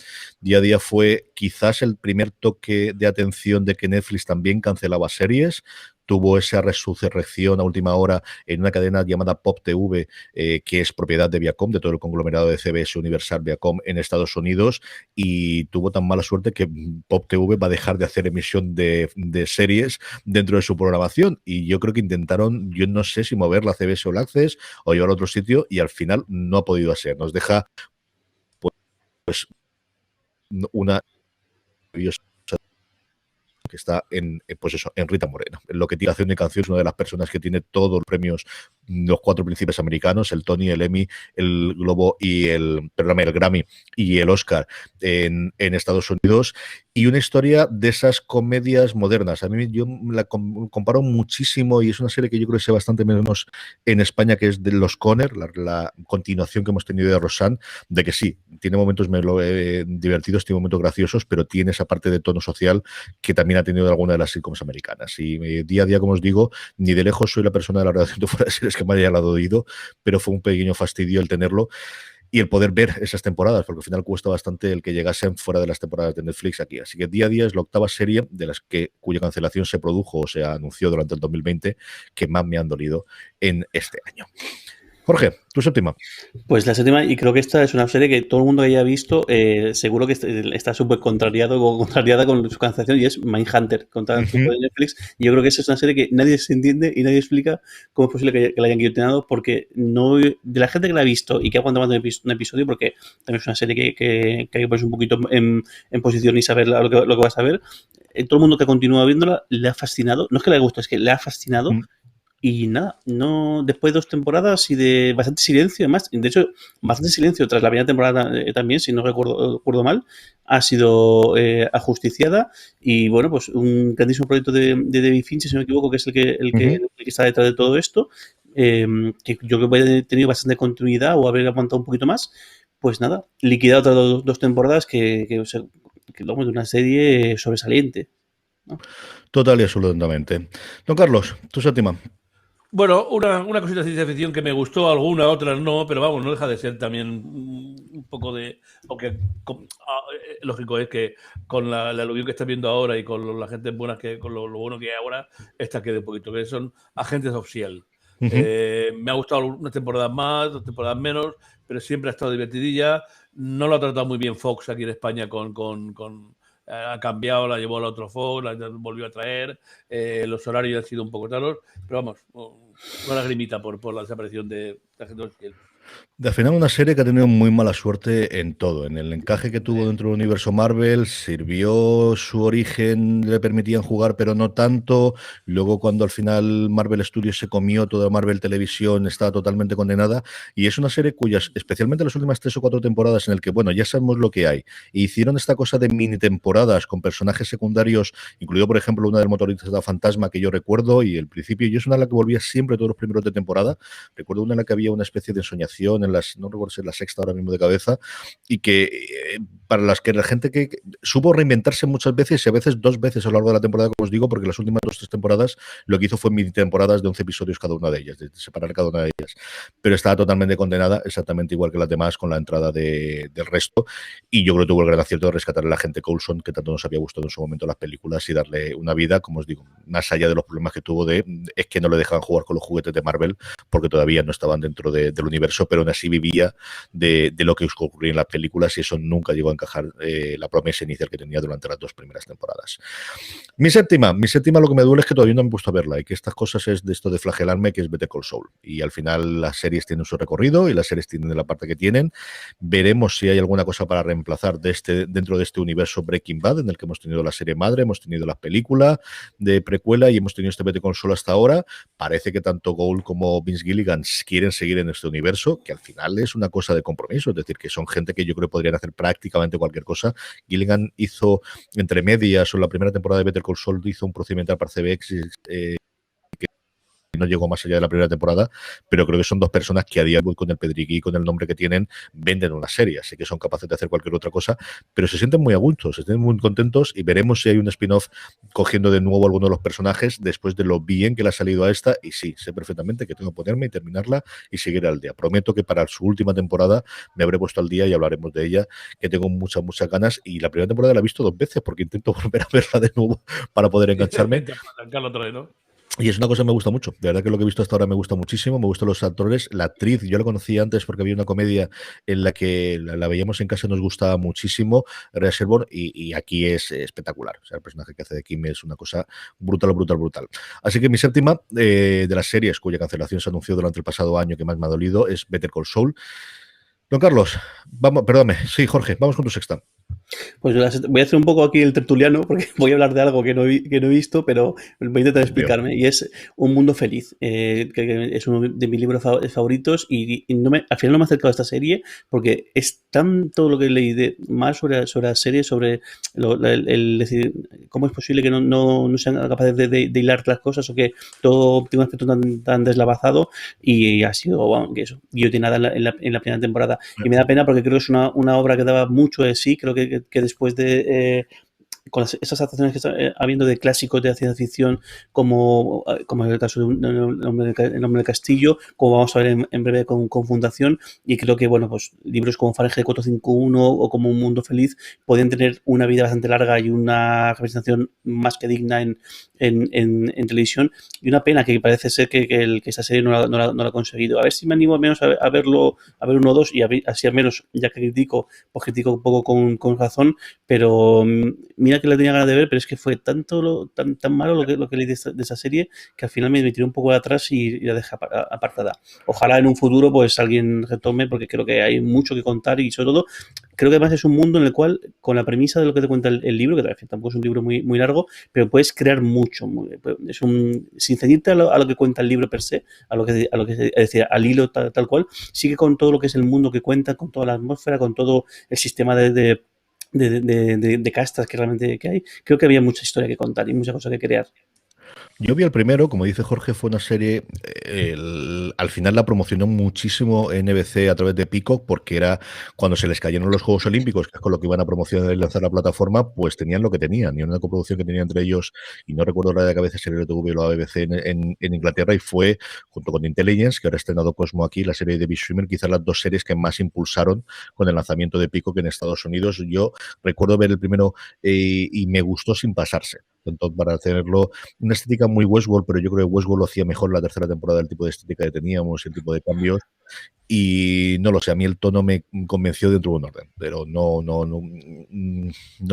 Día a Día fue quizás el primer toque de atención de que Netflix también cancelaba series. Tuvo esa resurrección a última hora en una cadena llamada Pop TV, que es propiedad de Viacom, de todo el conglomerado de CBS Universal Viacom en Estados Unidos, y tuvo tan mala suerte que Pop TV va a dejar de hacer emisión de series dentro de su programación, y yo creo que intentaron, yo no sé si mover la CBS All Access o llevar a otro sitio, y al final no ha podido hacer. Nos deja pues una que está pues eso, en Rita Moreno. En lo que tiene acción de canción es una de las personas que tiene todos los premios, los 4 príncipes americanos, el Tony, el Emmy, el Globo y el Grammy y el Oscar en Estados Unidos. Y una historia de esas comedias modernas. A mí yo la comparo muchísimo y es una serie que yo creo que sé bastante menos en España, que es de Los Conner, la continuación que hemos tenido de Roseanne, de que sí, tiene momentos divertidos, tiene momentos graciosos, pero tiene esa parte de tono social que también ha tenido alguna de las sitcoms americanas. Y día a día, como os digo, ni de lejos soy la persona de la redacción de Fuera de Series que me haya oído, pero fue un pequeño fastidio el tenerlo. Y el poder ver esas temporadas, porque al final cuesta bastante el que llegasen fuera de las temporadas de Netflix aquí. Así que día a día es la 8ª serie de las cuya cancelación se produjo o se anunció durante el 2020 que más me han dolido en este año. Jorge, tu 7ª. Pues la 7ª, y creo que esta es una serie que todo el mundo que haya visto seguro que está súper contrariada con su cancelación, y es Mindhunter, contra el truco de Netflix. Y yo creo que esa es una serie que nadie se entiende y nadie explica cómo es posible que la hayan guillotinado, porque no, de la gente que la ha visto y que ha aguantado un episodio, porque también es una serie que hay que ponerse un poquito en posición y saber lo que vas a ver, todo el mundo que continúa viéndola le ha fascinado. No es que le haya gustado, es que le ha fascinado. Y nada, no, después de 2 temporadas y de bastante silencio, además, de hecho, bastante silencio tras la primera temporada también, si no recuerdo mal, ha sido ajusticiada. Y bueno, pues un grandísimo proyecto de David Fincher, si no me equivoco, que es el que está detrás de todo esto, que yo creo que ha tenido bastante continuidad o haber aguantado un poquito más. Pues nada, liquidado otras 2 temporadas que vamos, de una serie sobresaliente, ¿no? Total y absolutamente. Don Carlos, tu 7ª. Bueno, una cosita de ciencia ficción que me gustó, alguna, otras no, pero vamos, no deja de ser también un poco de... Aunque lógico es que con la aluvión que estás viendo ahora y con la gente buena, con lo bueno que hay ahora, esta quede un poquito, que son Agentes of S.H.I.E.L.D. Me ha gustado unas temporadas más, 2 temporadas menos, pero siempre ha estado divertidilla. No lo ha tratado muy bien Fox aquí en España ha cambiado, la llevó al otro Fox, la volvió a traer, los horarios han sido un poco taros, pero vamos, una lagrimita por la desaparición de Agentes of S.H.I.E.L.D. Al final una serie que ha tenido muy mala suerte en todo, en el encaje que tuvo dentro del universo Marvel, sirvió su origen, le permitían jugar pero no tanto, luego cuando al final Marvel Studios se comió toda Marvel Televisión estaba totalmente condenada, y es una serie cuyas, especialmente las últimas 3 o 4 temporadas en el que, bueno, ya sabemos lo que hay, e hicieron esta cosa de mini temporadas con personajes secundarios, incluido por ejemplo una del motorista fantasma que yo recuerdo, y el principio, yo es una de la que volvía siempre todos los primeros de temporada, recuerdo una en la que había una especie de ensoñación no recuerdo si es la 6ª ahora mismo de cabeza, y que para las que la gente que supo reinventarse muchas veces y a veces 2 veces a lo largo de la temporada, como os digo, porque las últimas 2 o 3 temporadas lo que hizo fue mini temporadas de 11 episodios cada una de ellas, de separar cada una de ellas, pero estaba totalmente condenada, exactamente igual que las demás, con la entrada del resto, y yo creo que tuvo el gran acierto de rescatar a la gente Coulson, que tanto nos había gustado en su momento las películas, y darle una vida, como os digo, más allá de los problemas que tuvo es que no le dejaban jugar con los juguetes de Marvel, porque todavía no estaban dentro del universo, pero aún así vivía de lo que ocurría en las películas, y eso nunca llegó a encajar la promesa inicial que tenía durante las 2 primeras temporadas. Mi séptima lo que me duele es que todavía no me he puesto a verla, y que estas cosas es de esto de flagelarme, que es Better Call Saul, y al final las series tienen su recorrido y las series tienen la parte que tienen. Veremos si hay alguna cosa para reemplazar dentro de este universo Breaking Bad, en el que hemos tenido la serie madre, hemos tenido las películas de precuela y hemos tenido este Better Call Saul hasta ahora. Parece que tanto Gould como Vince Gilligan quieren seguir en este universo, que al final es una cosa de compromiso, es decir, que son gente que yo creo que podrían hacer prácticamente cualquier cosa. Gilligan hizo, entre medias, o en la primera temporada de Better Call Saul, hizo un procedimiento para CBX que no llegó más allá de la primera temporada, pero creo que son 2 personas que a día de hoy, con el pedriquí, con el nombre que tienen, venden una serie, así que son capaces de hacer cualquier otra cosa, pero se sienten muy a gusto, se sienten muy contentos, y veremos si hay un spin-off cogiendo de nuevo alguno de los personajes después de lo bien que le ha salido a esta, y sí, sé perfectamente que tengo que ponerme y terminarla y seguir al día. Prometo que para su última temporada me habré puesto al día y hablaremos de ella, que tengo muchas ganas, y la primera temporada la he visto 2 veces porque intento volver a verla de nuevo para poder engancharme. Y es una cosa que me gusta mucho, de verdad que lo que he visto hasta ahora me gusta muchísimo, me gustan los actores, la actriz, yo la conocía antes porque había una comedia en la que la veíamos en casa y nos gustaba muchísimo, Rhea Seehorn, y aquí es espectacular, o sea, el personaje que hace de Kim es una cosa brutal. Así que mi séptima de las series cuya cancelación se anunció durante el pasado año, que más me ha dolido, es Better Call Saul. Don Carlos, perdóname, sí, Jorge, vamos con tu sexta. Pues voy a hacer un poco aquí el tertuliano, porque voy a hablar de algo que no he visto, pero voy a intentar explicarme. Y es Un Mundo Feliz, que es uno de mis libros favoritos, y al final no me he acercado a esta serie porque es tanto lo que leí más sobre la serie, sobre el decir cómo es posible que no sean capaces de hilar las cosas, o que todo tiene un aspecto tan deslavazado, y ha sido, bueno, que eso, guillotinada en la primera temporada. Y me da pena porque creo que es una obra que daba mucho de sí. Creo que después de con esas adaptaciones que está habiendo de clásicos de ciencia ficción, como es el caso de El Hombre del Castillo, como vamos a ver en breve con Fundación, y creo que, bueno, pues libros como Fahrenheit 451 o como Un Mundo Feliz podían tener una vida bastante larga y una representación más que digna en televisión, y una pena que parece ser que esta serie no la ha conseguido. A ver si me animo al menos a ver uno o dos, y así al menos, ya que critico, pues critico un poco con razón, pero mira que la tenía ganas de ver, pero es que fue tan malo lo que leí de esa serie, que al final me tiré un poco de atrás y la dejé apartada. Ojalá en un futuro pues alguien retome, porque creo que hay mucho que contar, y sobre todo creo que además es un mundo en el cual, con la premisa de lo que te cuenta el libro, que tampoco es un libro muy, muy largo, pero puedes crear mucho. Sin ceñirte a lo que cuenta el libro per se, a lo que es decir, al hilo tal cual, sigue con todo lo que es el mundo que cuenta, con toda la atmósfera, con todo el sistema de castas que realmente hay. Creo que había mucha historia que contar y mucha cosa que crear. Yo vi el primero, como dice Jorge, fue una serie, al final la promocionó muchísimo NBC a través de Peacock, porque era cuando se les cayeron los Juegos Olímpicos, que es con lo que iban a promocionar y lanzar la plataforma, pues tenían lo que tenían, y una coproducción que tenía entre ellos, y no recuerdo la de cabeza si era el TV o la BBC en Inglaterra, y fue, junto con Intelligence, que ahora ha estrenado Cosmo aquí, la serie de David Schwimmer, quizás las dos series que más impulsaron con el lanzamiento de Peacock en Estados Unidos. Yo recuerdo ver el primero y me gustó sin pasarse. Entonces, para hacerlo, una estética muy Westworld, pero yo creo que Westworld lo hacía mejor la tercera temporada, el tipo de estética que teníamos, el tipo de cambios, y no lo sé, a mí el tono me convenció dentro de un orden, pero no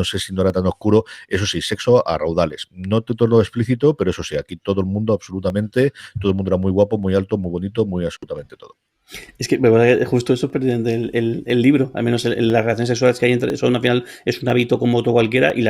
sé si no era tan oscuro. Eso sí, sexo a raudales, no todo lo explícito, pero eso sí, aquí todo el mundo, absolutamente, todo el mundo era muy guapo, muy alto, muy bonito, muy absolutamente todo. Es que justo eso es pertinente el libro, al menos las relaciones sexuales que hay entre son, al final es un hábito como otro cualquiera, y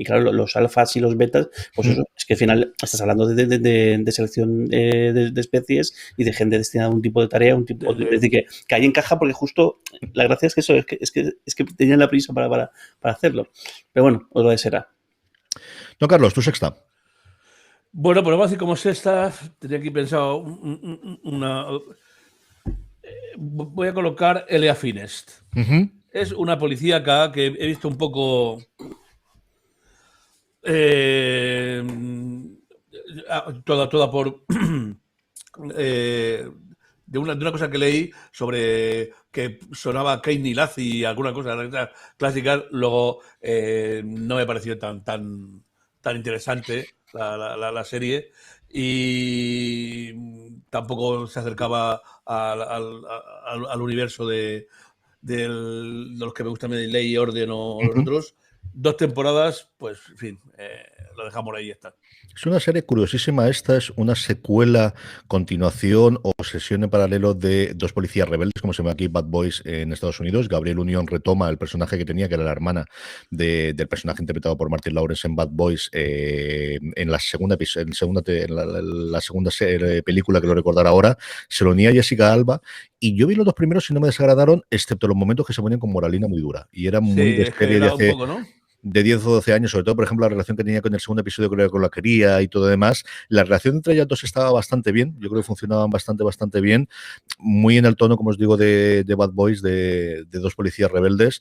claro, los alfas y los betas, pues eso, es que al final estás hablando de selección de especies y de gente destinada a un tipo de tarea, es decir, que ahí encaja, porque justo la gracia es que eso, es que tenían la prisa para hacerlo. Pero bueno, os lo será. No, Carlos, tu sexta. Bueno, pues vamos a decir como sexta, tenía aquí pensado una... Voy a colocar Elia Finest. Es una policíaca que he visto un poco toda por de una cosa que leí sobre que sonaba Kate Nilazi y alguna cosa clásica. Luego no me pareció tan interesante la serie, y tampoco se acercaba al universo de los que me gustan, de Ley y Orden o los otros. 2 temporadas, pues, en fin, lo dejamos ahí y está. Es una serie curiosísima. Esta es una secuela, continuación o sesión en paralelo de Dos Policías Rebeldes, como se llama aquí, Bad Boys en Estados Unidos. Gabriel Unión retoma el personaje que tenía, que era la hermana del personaje interpretado por Martin Lawrence en Bad Boys, en la segunda película, que lo recordará ahora. Se lo unía a Jessica Alba, y yo vi los dos primeros y no me desagradaron, excepto los momentos que se ponían con moralina muy dura. Y era muy de serie de hace... Poco, ¿no? De 10 o 12 años, sobre todo, por ejemplo, la relación que tenía con el segundo episodio, creo que con la quería y todo demás. La relación entre ellas dos estaba bastante bien, yo creo que funcionaban bastante bien, muy en el tono, como os digo, de Bad Boys, de Dos Policías Rebeldes.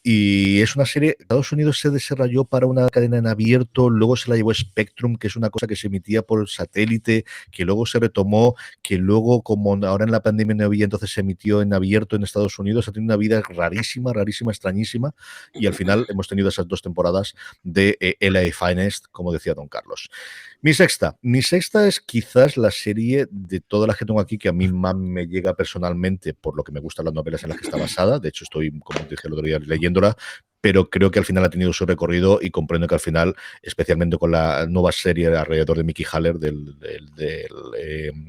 Y es una serie, Estados Unidos se desarrolló para una cadena en abierto, luego se la llevó Spectrum, que es una cosa que se emitía por satélite, que luego se retomó, que luego, como ahora en la pandemia no había, entonces se emitió en abierto en Estados Unidos. Ha tenido una vida rarísima, extrañísima, y al final hemos tenido esas 2 temporadas de L.A. Finest, como decía don Carlos. Mi sexta es quizás la serie de todas las que tengo aquí que a mí más me llega personalmente, por lo que me gustan las novelas en las que está basada. De hecho, estoy, como dije el otro día, leyéndola, pero creo que al final ha tenido su recorrido y comprendo que al final, especialmente con la nueva serie alrededor de Mickey Haller, del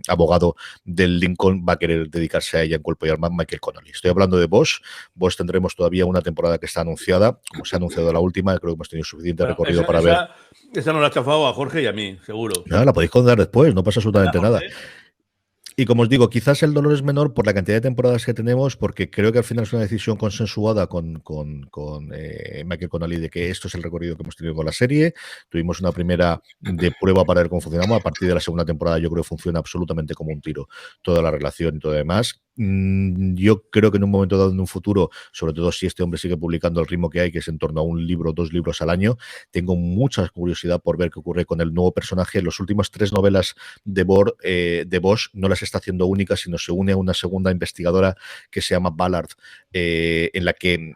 abogado del Lincoln, va a querer dedicarse a ella en cuerpo y alma, Michael Connolly. Estoy hablando de Bosch. Bosch tendremos todavía una temporada que está anunciada, como se ha anunciado la última, creo que hemos tenido suficiente recorrido para ver. Esa nos la ha chafado a Jorge y a mí, seguro. No, la podéis contar después, no pasa absolutamente nada. Y como os digo, quizás el dolor es menor por la cantidad de temporadas que tenemos, porque creo que al final es una decisión consensuada con Michael Connolly de que esto es el recorrido que hemos tenido con la serie. Tuvimos una primera de prueba para ver cómo funcionamos. A partir de la segunda temporada yo creo que funciona absolutamente como un tiro toda la relación y todo demás. Yo creo que en un momento dado, en un futuro, sobre todo si este hombre sigue publicando el ritmo que hay, que es en torno a un libro, 2 libros al año, tengo mucha curiosidad por ver qué ocurre con el nuevo personaje. Los últimos 3 novelas de Bosch no las está haciendo únicas, sino se une a una segunda investigadora que se llama Ballard, en la que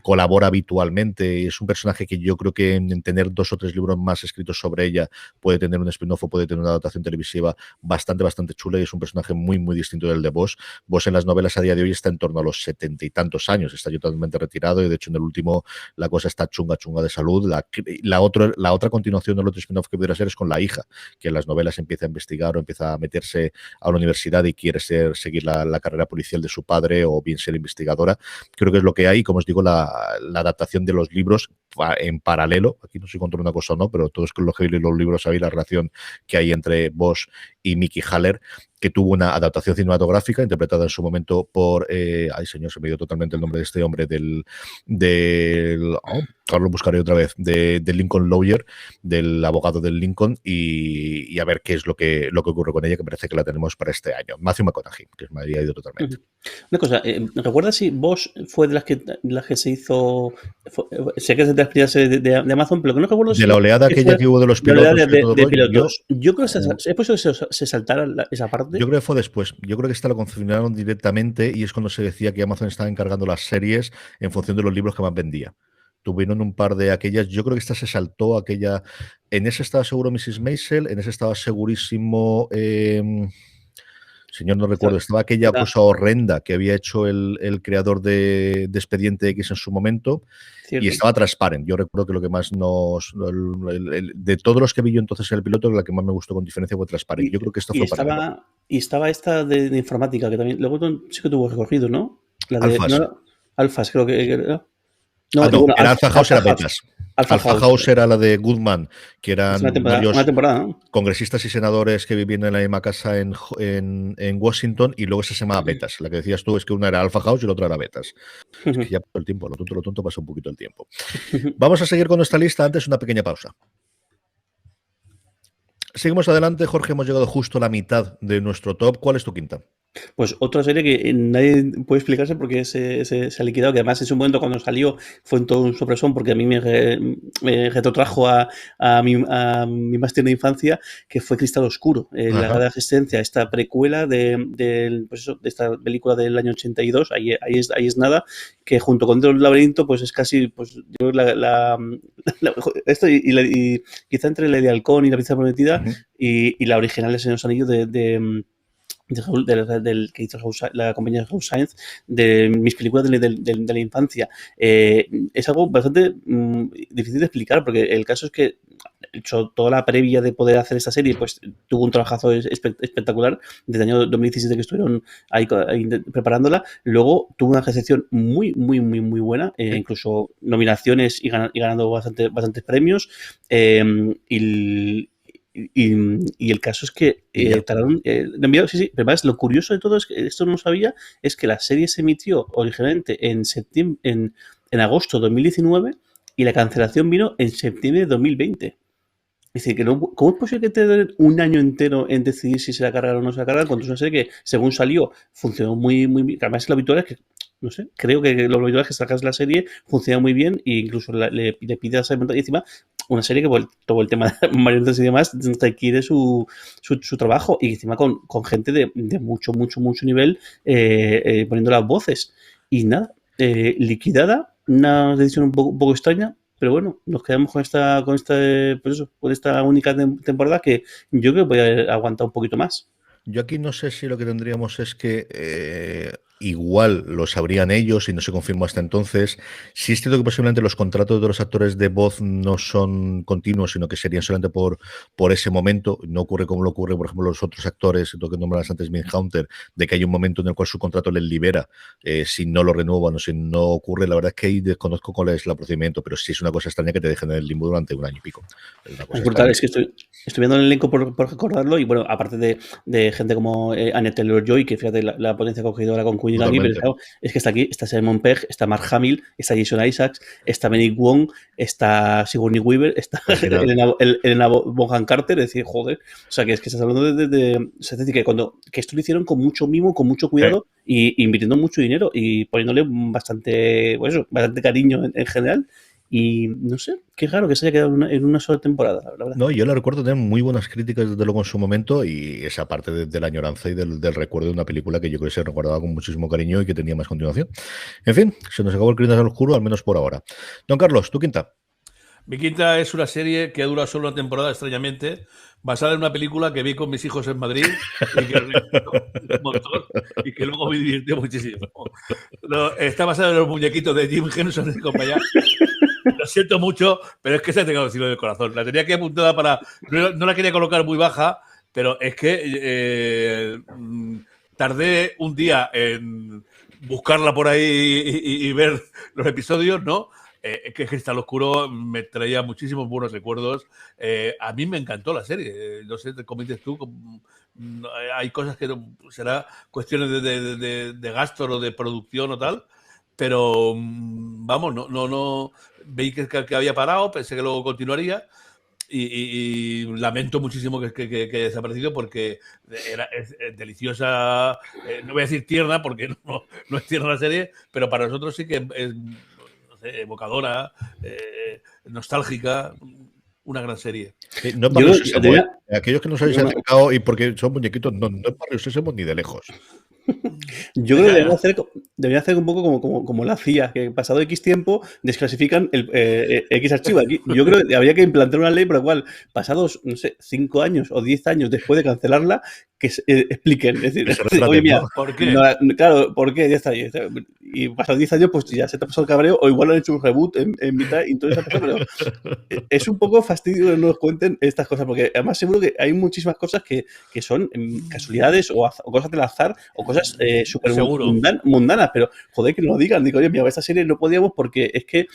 colabora habitualmente. Es un personaje que yo creo que en tener 2 o 3 libros más escritos sobre ella puede tener un spin-off o puede tener una adaptación televisiva bastante chula, y es un personaje muy distinto del de Bosch. Bosch en las novelas a día de hoy está en torno a los 70 y tantos años, está ya totalmente retirado, y de hecho en el último la cosa está chunga de salud. La otra continuación del otro spin-off que pudiera ser es con la hija, que en las novelas empieza a investigar o empieza a meterse a la universidad y quiere seguir la carrera policial de su padre, o bien ser investigadora. Creo que es lo que hay. Como os digo, la adaptación de los libros en paralelo, aquí no sé si contra una cosa o no, pero todos los que leí los libros sabéis la relación que hay entre Bosch y Mickey Haller, que tuvo una adaptación cinematográfica interpretada en su momento por ay señor, se me dio totalmente el nombre de este hombre, ahora lo buscaré otra vez, de Lincoln Lawyer, del abogado del Lincoln, y a ver qué es lo que ocurre con ella, que parece que la tenemos para este año. Matthew McConaughey, que me había ido totalmente. Una cosa, ¿recuerdas si Bosch fue de las que se hizo? Sé que es de las primeras de Amazon, pero que no recuerdo si... De la oleada aquella que hubo de los pilotos. De pilotos. Yo creo que es posible que se saltara esa parte. Yo creo que fue después. Yo creo que esta lo confirmaron directamente, y es cuando se decía que Amazon estaba encargando las series en función de los libros que más vendía. Tuvieron un par de aquellas. Yo creo que esta se saltó aquella. En ese estaba seguro Mrs. Maisel, en ese estaba segurísimo. Señor, no recuerdo, estaba aquella cosa horrenda que había hecho el creador de Expediente X en su momento. Cierto. Y estaba Transparent. Yo recuerdo que lo que más de todos los que vi yo entonces en el piloto, la que más me gustó con diferencia fue Transparent. Yo creo que esto fue para... Y estaba esta de informática, que también luego sí que tuvo recorrido, ¿no? La de Alphas. Alphas, creo que era. No, era Alpha House, era Betas. Alpha House era la de Goodman, que eran varios ¿no? congresistas y senadores que vivían en la misma casa en Washington, y luego esa se llamaba Betas. La que decías tú es que una era Alpha House y la otra era Betas. Es que ya pasó el tiempo, lo tonto pasó un poquito el tiempo. Vamos a seguir con nuestra lista, antes una pequeña pausa. Seguimos adelante, Jorge, hemos llegado justo a la mitad de nuestro top. ¿Cuál es tu quinta? Pues otra serie que nadie puede explicarse porque se ha liquidado, que además en su momento cuando salió fue en todo un sorpresón, porque a mí me retrotrajo a mi más tierna infancia, que fue Cristal Oscuro, la Grada Existencia, esta precuela de esta película del año 82, ahí es nada, que junto con El Laberinto pues es casi, pues yo esto y quizá entre la de Halcón y La Princesa Prometida y la original de Señor Anillos del que hizo la compañía de House Science, de mis películas de la infancia. Es algo bastante difícil de explicar, porque el caso es que hecho toda la previa de poder hacer esta serie, pues tuvo un trabajazo espectacular desde el año 2017 que estuvieron ahí preparándola. Luego tuvo una recepción muy buena, incluso nominaciones y ganando bastantes premios. Y el caso es que tardaron, sí, pero además lo curioso de todo es que esto no lo sabía, es que la serie se emitió originalmente en agosto de 2019 y la cancelación vino en septiembre de 2020. Es decir, que ¿cómo es posible que te den un año entero en decidir si se la cargan o no se la cargan? Cuando es una serie que, según salió, funcionó muy bien. Además, lo habitual es que, no sé, creo que lo habitual es que sacas la serie, funciona muy bien, e incluso le pidas a y encima una serie que por todo el tema de marionetas y demás requiere su trabajo, y encima con gente de mucho nivel poniendo las voces. Y nada, liquidada, una decisión un poco extraña. Pero bueno, nos quedamos con esta única temporada que yo creo que voy a aguantar un poquito más. Yo aquí no sé si lo que tendríamos es que igual lo sabrían ellos y no se confirmó hasta entonces. Sí es cierto que posiblemente los contratos de los actores de voz no son continuos, sino que serían solamente por ese momento. No ocurre como lo ocurre, por ejemplo, los otros actores, lo que nombrabas antes, Mindhunter, de que hay un momento en el cual su contrato les libera si no lo renuevan o si no ocurre. La verdad es que ahí desconozco cuál es el procedimiento, pero sí es una cosa extraña que te dejen en el limbo durante 1 año y pico. Es brutal, es que estoy viendo el elenco por recordarlo y bueno, aparte de gente como Anya Taylor-Joy, que fíjate la potencia que ha cogido ahora con Queen aquí, pero claro, es que está aquí, está Simon Pegg, está Mark Hamill, está Jason Isaacs, está Benedict Wong, está Sigourney Weaver, está Elena Bonham Carter, es decir, joder, o sea, que es que estás hablando es decir, que esto lo hicieron con mucho mimo, con mucho cuidado y invirtiendo mucho dinero y poniéndole bastante cariño en general. Y no sé, qué raro que se haya quedado en una sola temporada, la verdad. No, yo la recuerdo tener muy buenas críticas desde luego en su momento y esa parte de la añoranza y del recuerdo de una película que yo creo que se recordaba con muchísimo cariño y que tenía más continuación. En fin, se nos acabó el Crímenes al Oscuro, al menos por ahora. Don Carlos, ¿tu quinta? Mi quinta es una serie que dura solo una temporada, extrañamente, basada en una película que vi con mis hijos en Madrid y que un montón y que luego me divirtió muchísimo. Está basada en los muñequitos de Jim Henson y compañía. Lo siento mucho, pero es que se ha tenido el corazón. La tenía que apuntada para... No la quería colocar muy baja, pero es que tardé un día en buscarla por ahí y ver los episodios, ¿no? Es que Cristal Oscuro me traía muchísimos buenos recuerdos. A mí me encantó la serie. No sé, te comentes tú. Hay cosas que será cuestiones de gasto o de producción o tal, pero vamos, no veí que había parado, pensé que luego continuaría. Y lamento muchísimo que haya desaparecido porque es deliciosa, no voy a decir tierna porque no es tierna la serie, pero para nosotros sí que es evocadora, nostálgica, una gran serie. No para aquellos que nos habéis acercado y porque son muñequitos, no es para usemos ni de lejos. Yo creo que debería hacer un poco como la CIA, que pasado X tiempo desclasifican el X archivo. Aquí, yo creo que habría que implantar una ley por la cual, pasados, no sé, 5 años o 10 años después de cancelarla, que expliquen. Es decir, oye, mira, ¿por qué? Claro, ¿por qué? Ya está. Y pasados 10 años, pues ya se te ha pasado el cabreo, o igual han hecho un reboot en mitad y todo eso. Pero es un poco fastidio que no nos cuenten estas cosas, porque además seguro que hay muchísimas cosas que son casualidades o cosas del azar o cosas súper mundanas, pero joder que no lo digan. Digo, oye, mira, esta serie no podíamos porque es que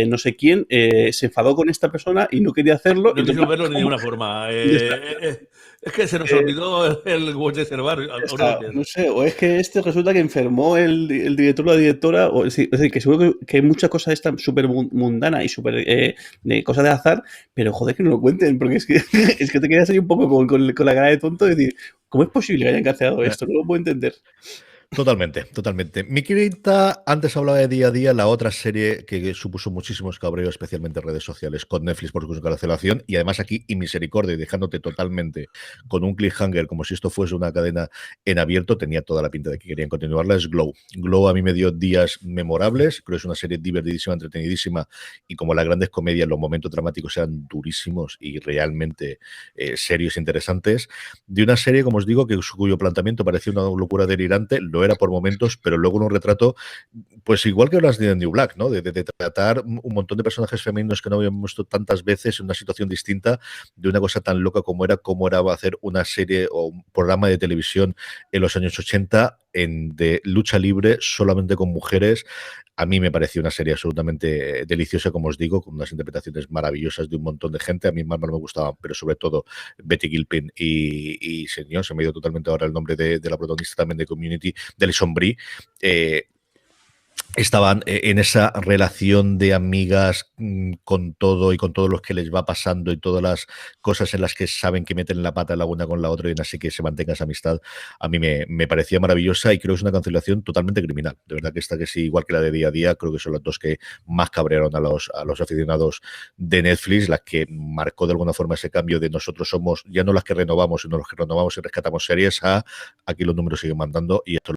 no sé quién se enfadó con esta persona y no quería hacerlo. No quiero verlo de ninguna forma. Es que se nos olvidó el Worcester Bar. No sé, o es que resulta que enfermó el director o la directora, o es decir, que seguro que hay muchas cosas esta súper mundana y súper de cosas de azar, pero joder que no lo cuenten, porque es que te quedas ahí un poco con la cara de tonto y decir, ¿cómo es posible que hayan cancelado esto? No lo puedo entender. Totalmente. Mi quinta, antes hablaba de Día a Día, la otra serie que supuso muchísimos cabreos, especialmente en redes sociales, con Netflix por su cancelación, y además aquí, y misericordia, dejándote totalmente con un cliffhanger, como si esto fuese una cadena en abierto, tenía toda la pinta de que querían continuarla, es Glow. Glow a mí me dio días memorables, creo que es una serie divertidísima, entretenidísima, y como las grandes comedias, los momentos dramáticos eran durísimos y realmente serios e interesantes, de una serie, como os digo, cuyo planteamiento parecía una locura delirante, lo era por momentos, pero luego en un retrato, pues igual que las de New Black, ¿no? De tratar un montón de personajes femeninos que no habíamos visto tantas veces en una situación distinta, de una cosa tan loca como era hacer una serie o un programa de televisión en los años 80 de lucha libre solamente con mujeres. A mí me pareció una serie absolutamente deliciosa, como os digo, con unas interpretaciones maravillosas de un montón de gente. A mí más me gustaban, pero sobre todo Betty Gilpin y señor, se me ha ido totalmente ahora el nombre de la protagonista también de Community, de Alison Brie. Estaban en esa relación de amigas con todo y con todos los que les va pasando y todas las cosas en las que saben que meten la pata la una con la otra y así que se mantenga esa amistad. A mí me parecía maravillosa y creo que es una cancelación totalmente criminal. De verdad que esta que sí, igual que la de Día a Día, creo que son las dos que más cabrearon a los aficionados de Netflix, las que marcó de alguna forma ese cambio de nosotros somos ya no las que renovamos, sino los que renovamos y rescatamos series a aquí los números siguen mandando y esto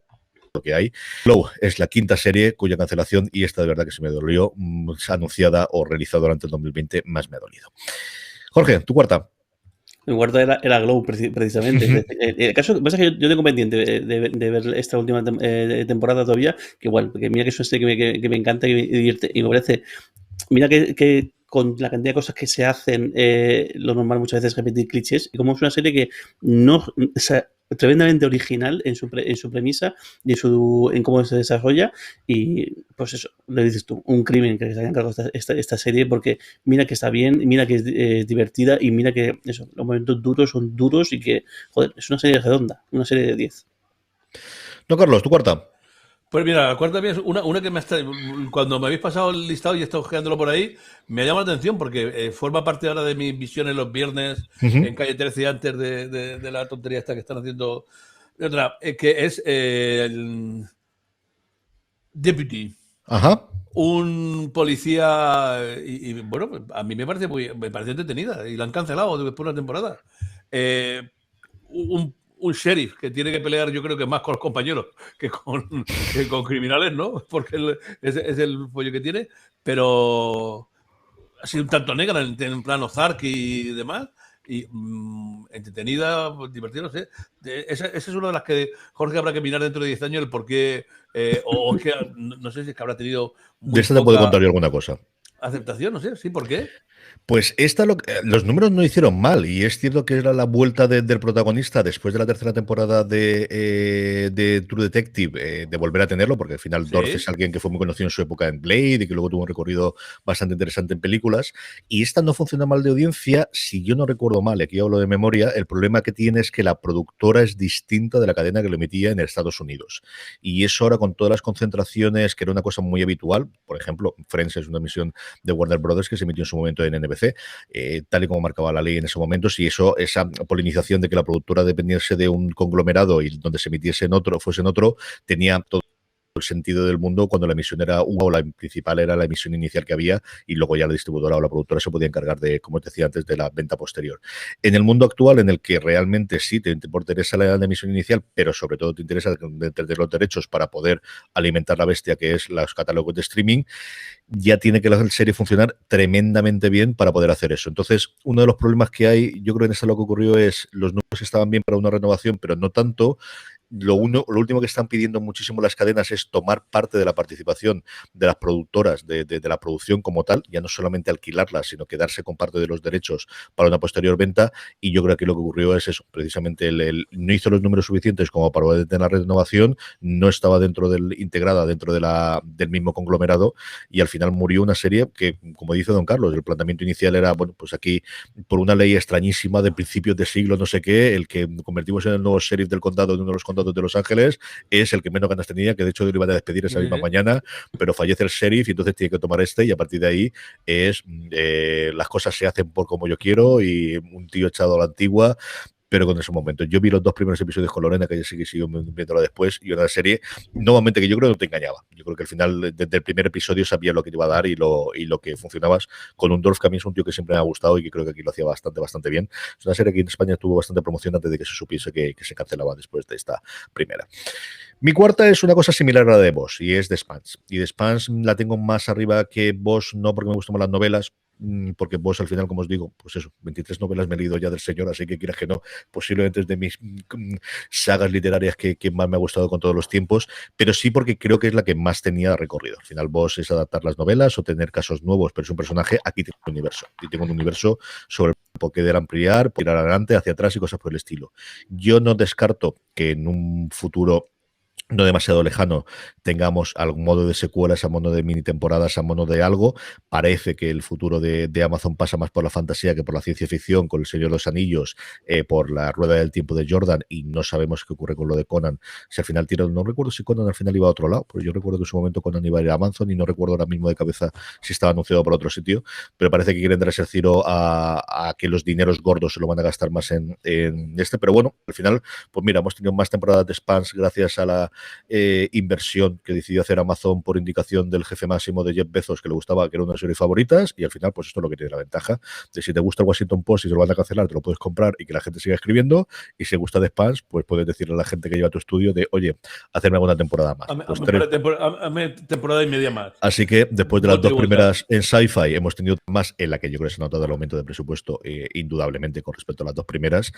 lo que hay. Glow es la quinta serie cuya cancelación, y esta de verdad que se me dolió, anunciada o realizada durante el 2020, más me ha dolido. Jorge, tu cuarta. Mi cuarta era Glow, precisamente. El caso pasa que yo tengo pendiente de ver esta última temporada todavía, que igual, porque mira que es una serie que me encanta y me divierte, y me parece, mira que con la cantidad de cosas que se hacen, lo normal muchas veces es repetir clichés, y como es una serie que no, o sea, tremendamente original en su premisa y en cómo se desarrolla, y pues eso, le dices tú, un crimen que se haya encargado esta serie, porque mira que está bien, mira que es divertida, y mira que eso, los momentos duros son duros, y que, joder, es una serie redonda, una serie de 10. No, Carlos, tu cuarta. Pues mira, la cuarta mía es una que cuando me habéis pasado el listado y he estado ojeándolo por ahí, me ha llamado la atención porque forma parte ahora de mis visiones los viernes en Calle 13 antes de la tontería esta que están haciendo. Otra, que es el Deputy. Ajá. Un policía y bueno, a mí me parece entretenida y la han cancelado después de una temporada. Un sheriff que tiene que pelear, yo creo que más con los compañeros que con criminales, ¿no? Porque es el pollo que tiene, pero ha sido un tanto negra en plano Zark y demás. Y entretenida, divertida, no sé. Esa es una de las que Jorge habrá que mirar dentro de 10 años el por qué, o es que no sé si es que habrá tenido de esta te puedo contar yo alguna cosa. Aceptación, no sé, sí, ¿por qué? Pues los números no hicieron mal, y es cierto que era la vuelta del protagonista después de la tercera temporada de True Detective, de volver a tenerlo, porque al final Dorf es alguien que fue muy conocido en su época en Blade y que luego tuvo un recorrido bastante interesante en películas, y esta no funciona mal de audiencia, si yo no recuerdo mal, aquí hablo de memoria, el problema que tiene es que la productora es distinta de la cadena que lo emitía en Estados Unidos, y eso ahora con todas las concentraciones, que era una cosa muy habitual, por ejemplo, Friends es una emisión de Warner Brothers que se emitió en su momento en NBC, tal y como marcaba la ley en ese momento, si esa polinización de que la productora dependiese de un conglomerado y donde se emitiese fuese en otro, tenía todo el sentido del mundo cuando la emisión era una, o la principal era la emisión inicial que había, y luego ya la distribuidora o la productora se podía encargar de, como te decía antes, de la venta posterior. En el mundo actual, en el que realmente sí te interesa la emisión inicial, pero sobre todo te interesa tener los derechos para poder alimentar la bestia que es los catálogos de streaming, ya tiene que la serie funcionar tremendamente bien para poder hacer eso. Entonces, uno de los problemas que hay, yo creo que en esto lo que ocurrió es, los números estaban bien para una renovación, pero no tanto. Lo último que están pidiendo muchísimo las cadenas es tomar parte de la participación de las productoras de la producción como tal, ya no solamente alquilarlas, sino quedarse con parte de los derechos para una posterior venta, y yo creo que lo que ocurrió es eso, precisamente no hizo los números suficientes como para poder tener la renovación, no estaba integrada dentro del mismo conglomerado, y al final murió una serie que, como dice don Carlos, el planteamiento inicial era, bueno, pues aquí, por una ley extrañísima de principios de siglo, no sé qué, el que convertimos en el nuevo sheriff del condado, de uno de los condados de Los Ángeles, es el que menos ganas tenía, que de hecho lo iban a despedir esa misma mañana, pero fallece el sheriff y entonces tiene que tomar y a partir de ahí las cosas se hacen por como yo quiero, y un tío echado a la antigua, pero con ese momento. Yo vi los 2 primeros episodios con Lorena, que ya sí que sigo viéndola después, y una serie, nuevamente, que yo creo que no te engañaba. Yo creo que al final, desde el primer episodio, sabía lo que te iba a dar y lo que funcionabas con un Dorf, que a mí es un tío que siempre me ha gustado y que creo que aquí lo hacía bastante bien. Es una serie que en España tuvo bastante promoción antes de que se supiese que se cancelaba después de esta primera. Mi cuarta es una cosa similar a la de Boss, y es The Expanse. Y The Expanse la tengo más arriba que Boss, no porque me gustan más las novelas, porque Boss al final, como os digo, pues eso, 23 novelas me he leído ya del señor, así que quieras que no, posiblemente es de mis sagas literarias que más me ha gustado con todos los tiempos, pero sí porque creo que es la que más tenía recorrido. Al final Boss es adaptar las novelas o tener casos nuevos, pero es un personaje, aquí tengo un universo, y tengo un universo sobre el que poder ampliar, ir adelante, hacia atrás y cosas por el estilo. Yo no descarto que en un futuro no demasiado lejano tengamos algún modo de secuelas, a modo de mini temporadas, a modo de algo. Parece que el futuro de Amazon pasa más por la fantasía que por la ciencia ficción, con El Señor de los Anillos, por la Rueda del Tiempo de Jordan, y no sabemos qué ocurre con lo de Conan. Si al final no recuerdo si Conan al final iba a otro lado, pero yo recuerdo que en su momento Conan iba a ir a Amazon, y no recuerdo ahora mismo de cabeza si estaba anunciado por otro sitio, pero parece que quieren dar ese giro a que los dineros gordos se lo van a gastar más en este, pero bueno, al final, pues mira, hemos tenido más temporadas de Expanse gracias a inversión que decidió hacer Amazon por indicación del jefe máximo de Jeff Bezos, que le gustaba, que era una de sus series favoritas, y al final, pues esto es lo que tiene la ventaja de si te gusta el Washington Post y se lo van a cancelar, te lo puedes comprar y que la gente siga escribiendo, y si te gusta The Expanse, pues puedes decirle a la gente que lleva tu estudio de, oye, hacerme alguna temporada más. Temporada y media más. Así que después de las dos primeras en Sci-Fi, hemos tenido más en la que yo creo que se ha notado el aumento de presupuesto, indudablemente, con respecto a las dos primeras.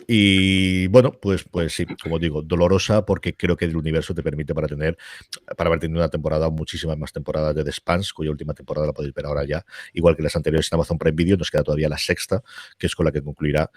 Y bueno, pues sí, como digo, dolorosa, porque creo que el universo te permite para haber tenido una temporada, muchísimas más temporadas de The Expanse, cuya última temporada la podéis ver ahora ya, igual que las anteriores en Amazon Prime Video. Nos queda todavía la sexta, que es con la que concluirá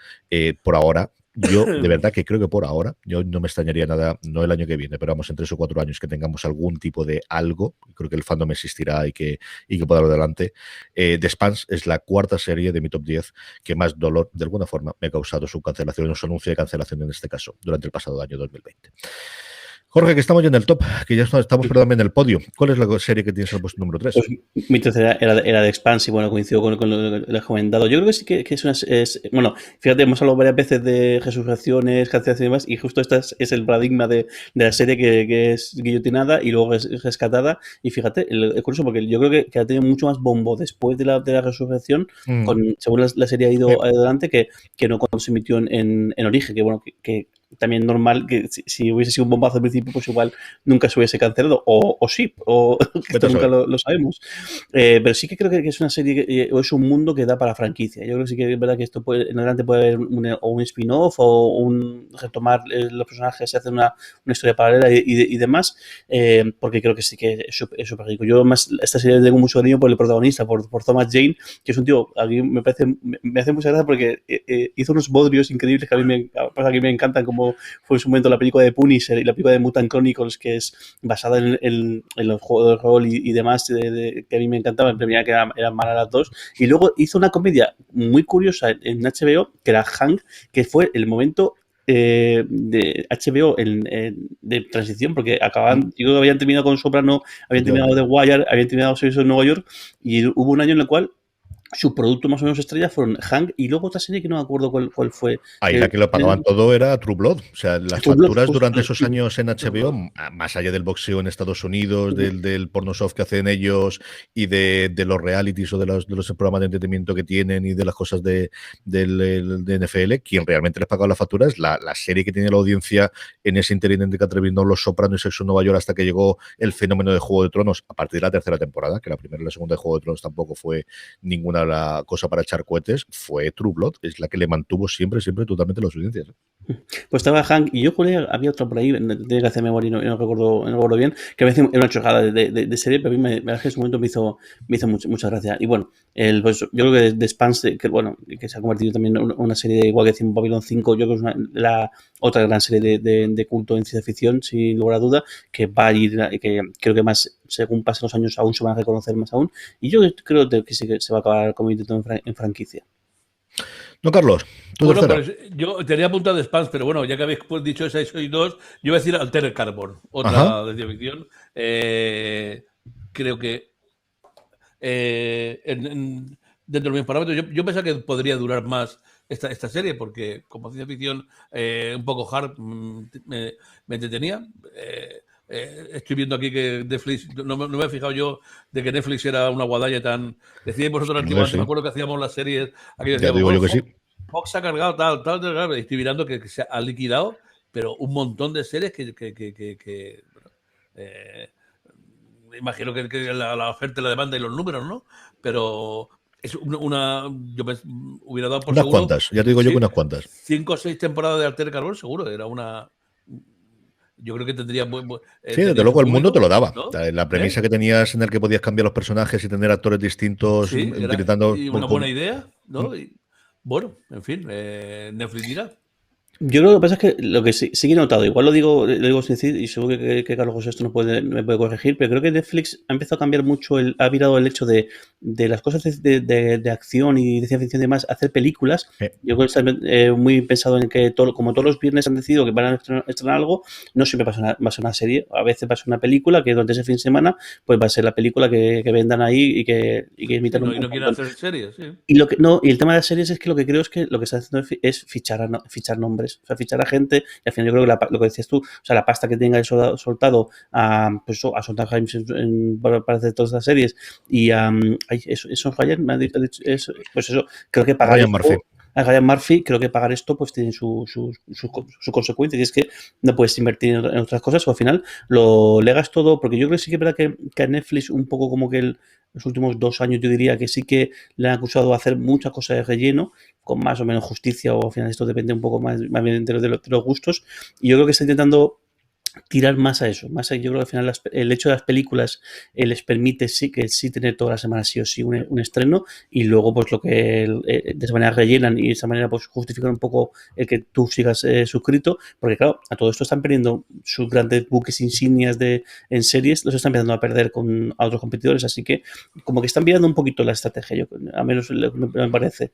por ahora. Yo, de verdad, que creo que por ahora, yo no me extrañaría nada, no el año que viene, pero vamos, en 3 o 4 años que tengamos algún tipo de algo. Creo que el fandom existirá y que pueda ir adelante. The Expanse es la cuarta serie de mi top 10 que más dolor, de alguna forma, me ha causado su cancelación, o su anuncio de cancelación en este caso, durante el pasado año 2020. Jorge, que estamos ya en el top, que ya estamos en el podio. ¿Cuál es la serie que tienes en el puesto número 3? Pues mi tercera era de Expanse, y bueno, coincido con lo que le he comentado. Yo creo que sí que es bueno, fíjate, hemos hablado varias veces de resurrecciones, cancelaciones y demás, y justo esta es el paradigma de la serie que es guillotinada y luego es rescatada. Y fíjate, es curioso porque yo creo que ha tenido mucho más bombo después de la resurrección, según la serie ha ido adelante, que no cuando se emitió en origen, que bueno, que también normal que si hubiese sido un bombazo al principio, pues igual nunca se hubiese cancelado, o sí, o esto nunca lo sabemos. Pero sí que creo que es una serie o es un mundo que da para franquicia. Yo creo que sí que es verdad que esto en adelante puede haber un spin-off o un retomar los personajes y hacer una historia paralela y demás, porque creo que sí que es súper rico. Yo más esta serie tengo mucho cariño por el protagonista, por Thomas Jane, que es un tío, aquí me hace mucha gracia porque hizo unos bodrios increíbles que a mí me encantan, como fue en su momento la película de Punisher y la película de Mutant Chronicles, que es basada en los juegos de rol y demás, que a mí me encantaba. En primera que eran malas las dos, y luego hizo una comedia muy curiosa en HBO que era Hank, que fue el momento de HBO de transición, porque yo creo que habían terminado con Soprano, habían terminado The Wire, habían terminado Servicio en Nueva York, y hubo un año en el cual su producto más o menos estrella fueron Hank y luego otra serie que no me acuerdo cuál fue. Ahí la que lo pagaban todo era True Blood. O sea, las facturas durante esos años en HBO, más allá del boxeo en Estados Unidos, del porno soft que hacen ellos y de los realities o de los programas de entretenimiento que tienen y de las cosas de NFL, quien realmente les pagaba la factura es la serie que tiene la audiencia en ese interín entre que terminó Los Sopranos y Sexo en Nueva York hasta que llegó el fenómeno de Juego de Tronos a partir de la tercera temporada, que la primera y la segunda de Juego de Tronos tampoco fue ninguna la cosa para echar cohetes, fue True Blood, es la que le mantuvo siempre totalmente las audiencias. Pues estaba Hank y yo había otro por ahí, tenía que hacer memoria y no recuerdo bien, que me hacía una chorrada de serie, pero a mí en ese momento me hizo mucha gracia. Y bueno, pues yo creo que The Expanse, que se ha convertido también en una serie igual que decimos Babylon 5, yo creo que es la otra gran serie de culto en ciencia ficción, sin lugar a duda, que va a ir, que creo que más, según pasen los años, aún se van a reconocer más aún. Y yo creo que sí que se va a acabar convirtiendo en franquicia. No, Carlos, bueno, pues yo tenía apuntado de Expanse, pero bueno, ya que habéis dicho esa y soy dos, yo voy a decir Altered Carbon, otra de ciencia ficción. Creo que dentro de mis parámetros, yo pensaba que podría durar más esta serie, porque como ciencia ficción un poco hard me entretenía. Estoy viendo aquí que Netflix, no me he fijado yo de que Netflix era una guadaña tan... Decíais vosotros antiguamente, me acuerdo que hacíamos las series... Aquí decíamos, digo yo que sí. Fox ha cargado tal, estoy mirando que se ha liquidado, pero un montón de series que imagino que la oferta, la demanda y los números, ¿no? Pero es yo hubiera dado por unas seguro... cuantas, ya te digo yo que unas cuantas. 5 o 6 temporadas de Altered Carbon, seguro, era una... Yo creo que tendría sí, desde luego el mundo te lo daba, ¿no? La premisa que tenías en el que podías cambiar los personajes y tener actores distintos, sí, utilizando y una buena idea, ¿no? Y, bueno, en fin, Netflix dirá. Yo creo que pasa es que lo que sí que he notado, igual lo digo sin decir, y seguro que Carlos José esto me puede corregir, pero creo que Netflix ha empezado a cambiar mucho, ha virado el hecho de las cosas de acción y de ciencia ficción y demás, hacer películas. Yo creo que está muy pensado en que como todos los viernes han decidido que van a estrenar algo, no siempre va a ser una serie, a veces va a ser una película que durante ese fin de semana pues va a ser la película que vendan ahí y que emitan y no quieren hacer series, sí. Y el tema de las series es que lo que creo es que lo que está haciendo es fichar nombres nombres, o sea, fichar a gente, y al final yo creo que lo que decías tú, o sea, la pasta que tenga el soltado a Sondheim para hacer todas las series, y eso Ryan me ha dicho, pues eso, creo que pagar a Ryan Murphy, creo que pagar esto pues tiene su consecuencia, y es que no puedes invertir en otras cosas, o al final lo legas todo, porque yo creo que sí que es verdad que a Netflix un poco como que los últimos 2 años yo diría que sí que le han acusado de hacer muchas cosas de relleno, con más o menos justicia, o al final esto depende un poco más bien de los gustos, y yo creo que está intentando tirar más a eso, yo creo que al final el hecho de las películas les permite sí tener toda la semana sí o sí un estreno, y luego pues lo que de esa manera rellenan y de esa manera pues justifican un poco el que tú sigas suscrito, porque claro, a todo esto están perdiendo sus grandes buques insignias en series, los están empezando a perder a otros competidores, así que como que están mirando un poquito la estrategia, a menos me parece.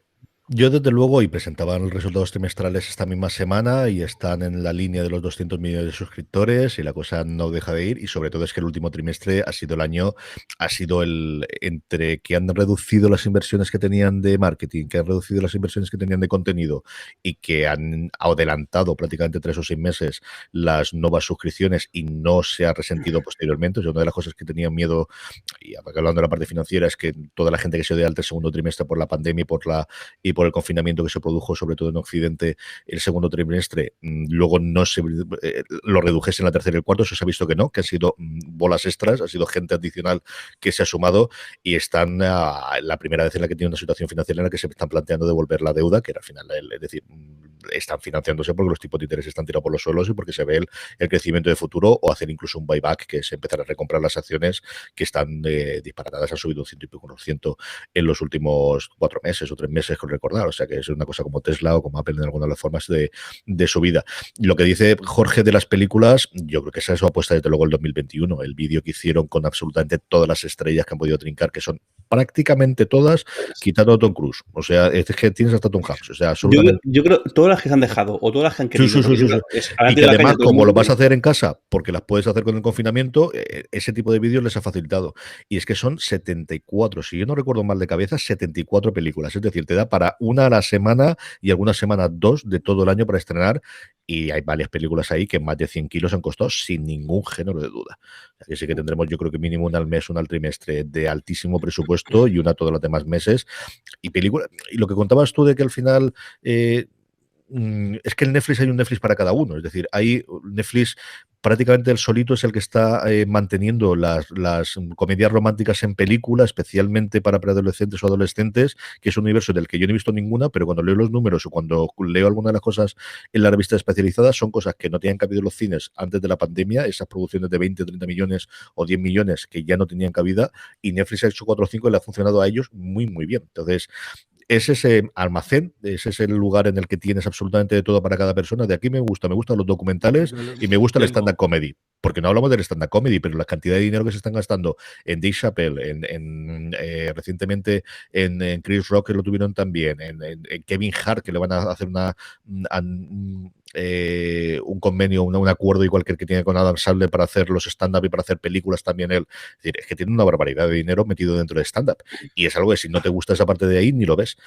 Yo, desde luego, y presentaban los resultados trimestrales esta misma semana y están en la línea de los 200 millones de suscriptores y la cosa no deja de ir, y sobre todo es que el último trimestre ha sido entre que han reducido las inversiones que tenían de marketing, que han reducido las inversiones que tenían de contenido y que han adelantado prácticamente 3 o 6 meses las nuevas suscripciones y no se ha resentido posteriormente. O sea, una de las cosas que tenían miedo, y hablando de la parte financiera, es que toda la gente que se dio de alta el segundo trimestre por la pandemia y por el confinamiento que se produjo sobre todo en Occidente el segundo trimestre, luego no se lo redujese en la tercera y el cuarto. Eso se ha visto que no, que han sido bolas extras, ha sido gente adicional que se ha sumado, y están la primera vez en la que tiene una situación financiera en la que se están planteando devolver la deuda, que era al final, es decir, están financiándose porque los tipos de interés están tirados por los suelos y porque se ve el crecimiento de futuro, o hacer incluso un buyback, que es empezar a recomprar las acciones que están disparatadas, han subido un 100% en los últimos 4 meses o 3 meses, con recordar. O sea, que es una cosa como Tesla o como Apple en alguna de las formas de su vida. Lo que dice Jorge de las películas, yo creo que esa es su apuesta desde luego el 2021. El vídeo que hicieron con absolutamente todas las estrellas que han podido trincar, que son prácticamente todas, quitando a Tom Cruise. O sea, es que tienes hasta Tom Hanks. O sea, absolutamente. Yo creo todas las que se han dejado o todas las que han querido. Sí. Y que además, como lo vas a hacer en casa, porque las puedes hacer con el confinamiento, ese tipo de vídeos les ha facilitado. Y es que son 74, si yo no recuerdo mal de cabeza, 74 películas. Es decir, te da para una a la semana y algunas semanas 2 de todo el año para estrenar. Y hay varias películas ahí que más de 100 kilos han costado sin ningún género de duda. Así que sí que tendremos, yo creo que mínimo una al mes, una al trimestre de altísimo presupuesto y una todos los demás meses. Y lo que contabas tú de que al final es que el Netflix, hay un Netflix para cada uno. Es decir, hay Netflix prácticamente el solito es el que está manteniendo las comedias románticas en película, especialmente para preadolescentes o adolescentes, que es un universo del que yo no he visto ninguna, pero cuando leo los números o cuando leo alguna de las cosas en las revistas especializadas, son cosas que no tenían cabido en los cines antes de la pandemia, esas producciones de 20, 30 millones o 10 millones que ya no tenían cabida, y Netflix ha hecho 4 o 5 y le ha funcionado a ellos muy, muy bien. Entonces, es ese almacén, ese es el lugar en el que tienes absolutamente de todo para cada persona. De aquí me gustan los documentales y me gusta el stand-up comedy. Porque no hablamos del stand-up comedy, pero la cantidad de dinero que se están gastando en Dave Chappelle, recientemente en Chris Rock, que lo tuvieron también, en Kevin Hart, que le van a hacer un convenio, un acuerdo igual que el que tiene con Adam Sandler para hacer los stand-up y para hacer películas también él. Es decir, es que tiene una barbaridad de dinero metido dentro de stand-up. Y es algo que si no te gusta esa parte de ahí, ni lo ves.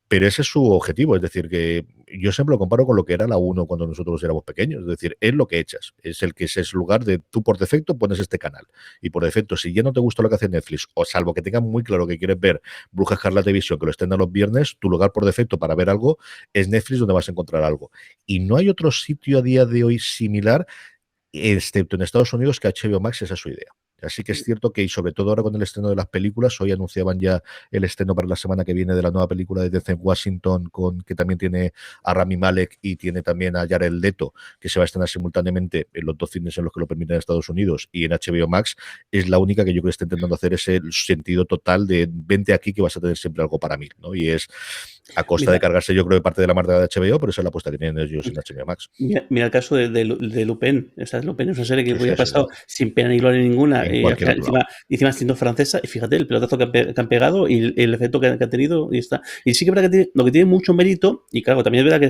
Pero ese es su objetivo, es decir, que yo siempre lo comparo con lo que era la 1 cuando nosotros éramos pequeños, es decir, es lo que echas, es el que es el lugar de tú por defecto pones este canal, y por defecto, si ya no te gusta lo que hace Netflix, o salvo que tengas muy claro que quieres ver Bruja Escarlata Televisión, que lo estén a los viernes, tu lugar por defecto para ver algo es Netflix, donde vas a encontrar algo. Y no hay otro sitio a día de hoy similar, excepto en Estados Unidos, que HBO Max, esa es su idea. Así que es cierto que, y sobre todo ahora con el estreno de las películas, hoy anunciaban ya el estreno para la semana que viene de la nueva película de Denzel Washington, que también tiene a Rami Malek y tiene también a Jared Leto, que se va a estrenar simultáneamente en los 2 cines en los que lo permiten en Estados Unidos y en HBO Max. Es la única que yo creo que está intentando hacer ese sentido total de vente aquí que vas a tener siempre algo para mí, ¿no? Y es a costa de cargarse, yo creo, de parte de la marca de HBO, pero esa es la apuesta que tienen ellos en HBO Max. Mira el caso de Lupin. O sea, Lupin es una serie que hubiera pasado sin pena ni gloria ninguna. Encima siendo francesa, y fíjate el pelotazo que han pegado y el efecto que ha tenido. Y está. Y sí que es verdad que lo que tiene mucho mérito, y claro, también es verdad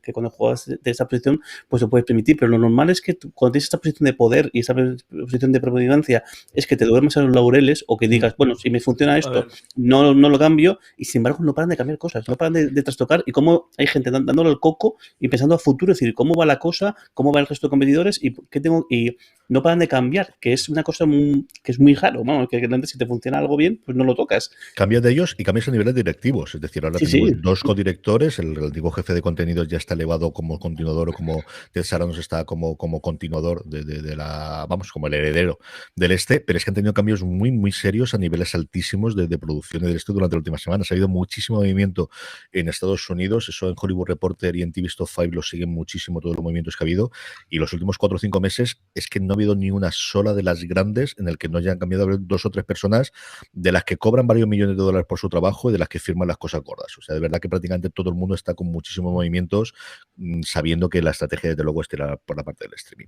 que cuando juegas de esta posición, pues lo puedes permitir, pero lo normal es que cuando tienes esta posición de poder y esta posición de predominancia, es que te duermas a los laureles o que digas, bueno, si me funciona esto, no lo cambio, y sin embargo no paran de cambiar cosas. cosas, no paran de trastocar, y cómo hay gente dándole el coco y pensando a futuro, es decir, cómo va la cosa, cómo va el resto de competidores y qué tengo, y no paran de cambiar, que es una cosa que es muy raro, vamos, que antes si te funciona algo bien, pues no lo tocas. Cambias de ellos y cambias a niveles directivos, es decir, ahora tenemos dos codirectores, el antiguo jefe de contenidos ya está elevado como continuador, o como Ted Sarandos está como continuador de la, vamos, como el heredero del pero es que han tenido cambios muy, muy serios a niveles altísimos de producción del durante las últimas semanas. Ha habido muchísimo movimiento en Estados Unidos, eso en Hollywood Reporter y en TV Stop 5 lo siguen muchísimo todos los movimientos que ha habido, y los últimos 4 o 5 meses es que no ha habido ni una sola de las grandes en el que no hayan cambiado 2 o 3 personas de las que cobran varios millones de dólares por su trabajo y de las que firman las cosas gordas. O sea, de verdad que prácticamente todo el mundo está con muchísimos movimientos, sabiendo que la estrategia desde luego es tirar por la parte del streaming.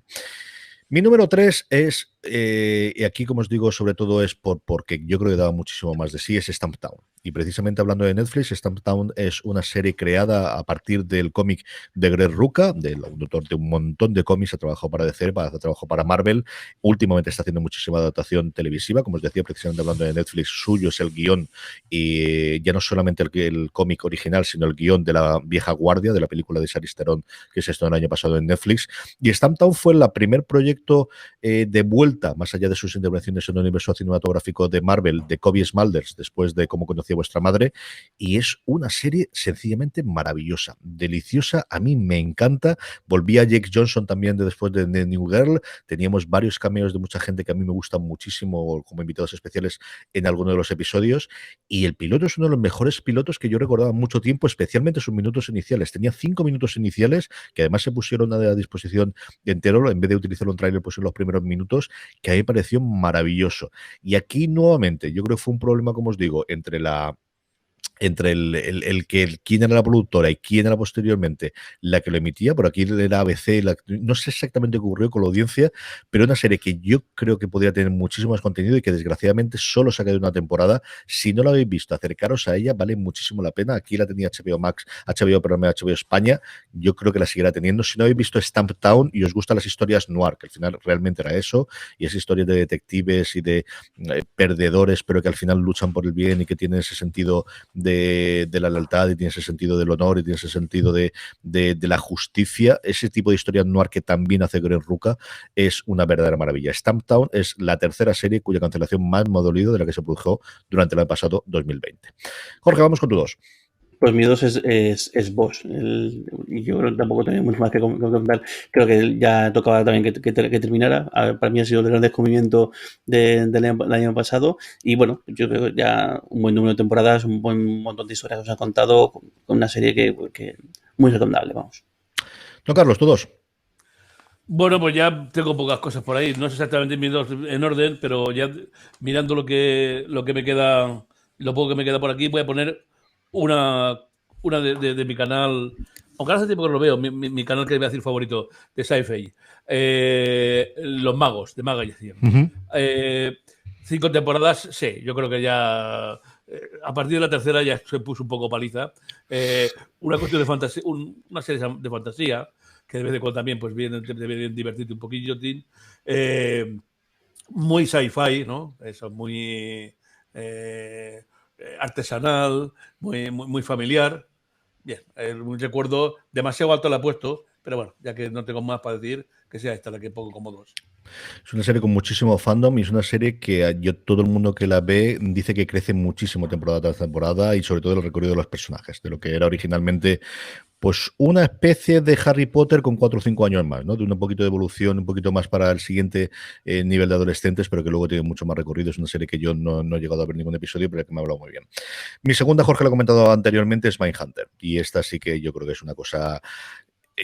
Mi número 3 es, y aquí como os digo, sobre todo es porque yo creo que daba muchísimo más de sí, es Stumptown. Y precisamente hablando de Netflix, Stumptown es una serie creada a partir del cómic de Greg Rucka, del autor de un montón de cómics, ha trabajado para DC, trabajado para Marvel, últimamente está haciendo muchísima adaptación televisiva, como os decía, precisamente hablando de Netflix, suyo es el guión, y ya no solamente el cómic original, sino el guión de La Vieja Guardia, de la película de Charlize Theron, que se estrenó el año pasado en Netflix, y Stumptown fue el primer proyecto de vuelta, más allá de sus intervenciones en el universo cinematográfico de Marvel, de Cobie Smulders, después de Cómo conocía vuestra madre, y es una serie sencillamente maravillosa, deliciosa, a mí me encanta. Volví a Jake Johnson también después de The New Girl, teníamos varios cameos de mucha gente que a mí me gustan muchísimo como invitados especiales en alguno de los episodios, y el piloto es uno de los mejores pilotos que yo recordaba mucho tiempo, especialmente sus minutos iniciales. Tenía 5 minutos iniciales que además se pusieron a disposición entero, en vez de utilizar un tráiler pues en los primeros minutos, que a mí me pareció maravilloso. Y aquí nuevamente yo creo que fue un problema, como os digo, entre quién era la productora y quién era posteriormente la que lo emitía. Por aquí era ABC, no sé exactamente qué ocurrió con la audiencia, pero una serie que yo creo que podría tener muchísimo más contenido y que desgraciadamente solo se ha quedado una temporada. Si no la habéis visto, acercaros a ella, vale muchísimo la pena. Aquí la tenía HBO Max, HBO España, yo creo que la seguirá teniendo. Si no habéis visto Stumptown y os gustan las historias noir, que al final realmente era eso, y es historia de detectives y de perdedores, pero que al final luchan por el bien y que tienen ese sentido de la lealtad, y tiene ese sentido del honor, y tiene ese sentido de la justicia, ese tipo de historia noir que también hace Greg Rucka, es una verdadera maravilla. Stumptown es la tercera serie cuya cancelación más me ha dolido de la que se produjo durante el año pasado 2020. Jorge, vamos con tu 2. Pues mi 2 es Bosch. Y yo creo que tampoco tenía mucho más que comentar. Creo que ya tocaba también que terminara. Para mí ha sido el gran descubrimiento del año pasado. Y bueno, yo creo que ya un buen número de temporadas, un buen montón de historias que os ha contado, con una serie que muy recomendable, vamos. No, Carlos, tú 2. Bueno, pues ya tengo pocas cosas por ahí. No sé exactamente mis 2 en orden, pero ya mirando lo que me queda, lo poco que me queda por aquí, voy a poner una de mi canal, aunque ahora hace tiempo que no lo veo, mi canal que voy a decir favorito de Sci-Fi, Los Magos, de Magazine. 5 temporadas, sí, yo creo que ya a partir de la tercera ya se puso un poco paliza. Una cuestión de fantasía, una serie de fantasía, que de vez en cuando también pues viene divertirte un poquillo, muy sci-fi, ¿no? Eso, muy artesanal, muy familiar. Bien, un recuerdo demasiado alto la he puesto, pero bueno, ya que no tengo más para decir, que sea esta la que pongo como 2. Es una serie con muchísimo fandom y es una serie que todo el mundo que la ve dice que crece muchísimo temporada tras temporada, y sobre todo el recorrido de los personajes, de lo que era originalmente pues una especie de Harry Potter con 4 o 5 años más, ¿no? De un poquito de evolución, un poquito más para el siguiente nivel de adolescentes, pero que luego tiene mucho más recorrido. Es una serie que yo no he llegado a ver ningún episodio, pero que me ha hablado muy bien. Mi segunda, Jorge lo ha comentado anteriormente, es Mindhunter, y esta sí que yo creo que es una cosa...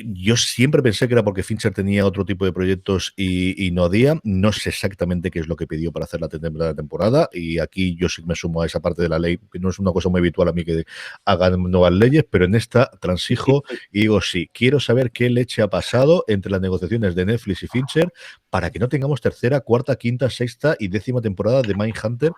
Yo siempre pensé que era porque Fincher tenía otro tipo de proyectos y no había. No sé exactamente qué es lo que pidió para hacer la temporada, y aquí yo sí me sumo a esa parte de la ley, que no es una cosa muy habitual a mí que hagan nuevas leyes, pero en esta transijo y digo sí, quiero saber qué leche ha pasado entre las negociaciones de Netflix y Fincher para que no tengamos tercera, cuarta, quinta, sexta y 10ª temporada de Mindhunter,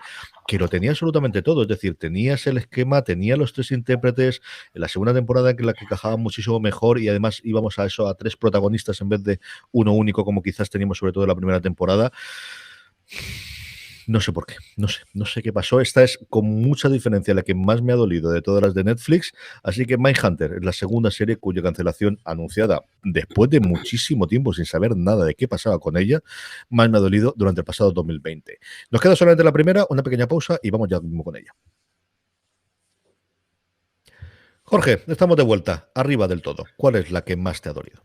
que lo tenía absolutamente todo. Es decir, tenías el esquema, tenía los 3 intérpretes, en la segunda temporada en la que encajaban muchísimo mejor, y además íbamos a 3 protagonistas en vez de uno único, como quizás teníamos sobre todo en la primera temporada. No sé por qué, no sé qué pasó. Esta es con mucha diferencia la que más me ha dolido de todas las de Netflix, así que Mindhunter es la segunda serie cuya cancelación anunciada después de muchísimo tiempo sin saber nada de qué pasaba con ella, más me ha dolido durante el pasado 2020. Nos queda solamente la primera, una pequeña pausa y vamos ya mismo con ella. Jorge, estamos de vuelta, arriba del todo. ¿Cuál es la que más te ha dolido?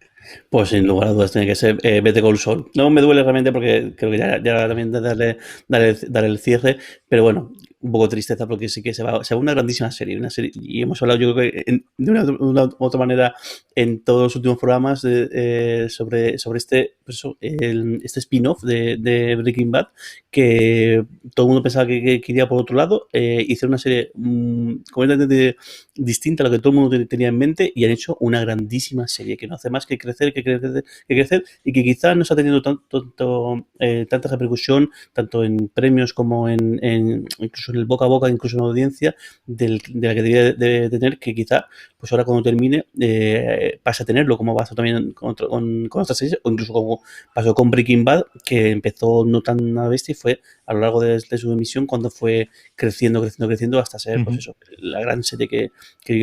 Pues sin lugar a dudas tiene que ser Better Call Saul. No me duele realmente porque creo que ya también darle el cierre, pero bueno, un poco tristeza porque sí que se va una grandísima serie, y hemos hablado yo creo que de una u otra manera en todos los últimos programas sobre este este spin-off de Breaking Bad, que todo el mundo pensaba que iría por otro lado. Hicieron una serie completamente distinta a lo que todo el mundo tenía en mente y han hecho una grandísima serie que no hace más que crecer y que quizás no está teniendo tanta repercusión tanto en premios como incluso en el boca a boca, incluso en la audiencia de la que debería de tener, que quizá pues ahora cuando termine pase a tenerlo, como pasó también con otras series, o incluso como pasó con Breaking Bad, que empezó no tan a bestia y fue a lo largo de su emisión cuando fue creciendo hasta ser pues eso, la gran serie que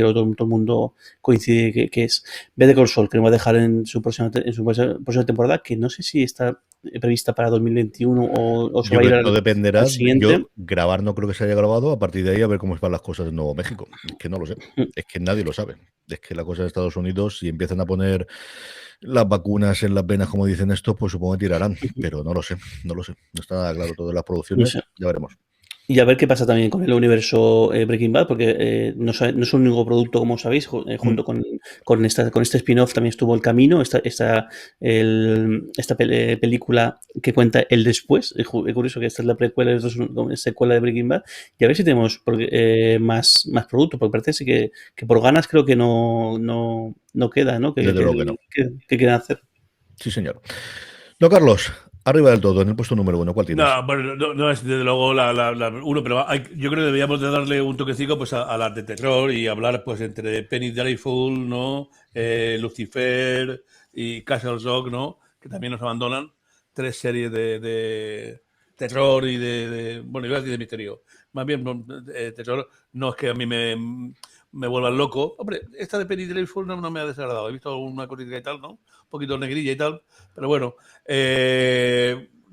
todo el mundo coincide que es Better Call Saul, que nos va a dejar en su próxima temporada, que no sé si está prevista para 2021 o se va a ir no dependerá. al siguiente. Yo grabar no creo que se haya grabado, a partir de ahí a ver cómo van las cosas en Nuevo México. Es que no lo sé, es que nadie lo sabe. Es que la cosa de Estados Unidos, si empiezan a poner las vacunas en las venas, como dicen estos, pues supongo que tirarán, pero no lo sé. No está nada claro todas las producciones, No sé. ya veremos. Y a ver qué pasa también con el universo Breaking Bad, porque no es un único producto, como sabéis, junto con este spin-off también estuvo El Camino, esta película que cuenta el después. Es curioso que esta es la precuela, es secuela de Breaking Bad, y a ver si tenemos más productos, porque parece que por ganas creo que no queda, ¿no? Desde luego que no. ¿Qué quieren hacer? Sí, señor. No, Carlos, arriba del todo, en el puesto número 1, ¿cuál tienes? No, bueno, no es desde luego la uno, pero yo creo que deberíamos de darle un toquecito pues a las de terror y hablar pues entre Penny Dreadful, ¿no? Lucifer y Castle Rock, ¿no? Que también nos abandonan. 3 series de terror y bueno, iba a decir de misterio. Más bien, terror no es que a mí me vuelvan loco. Hombre, esta de Penny Dreadful no me ha desagradado. He visto alguna cosita y tal, ¿no? Un poquito negrilla y tal, pero bueno.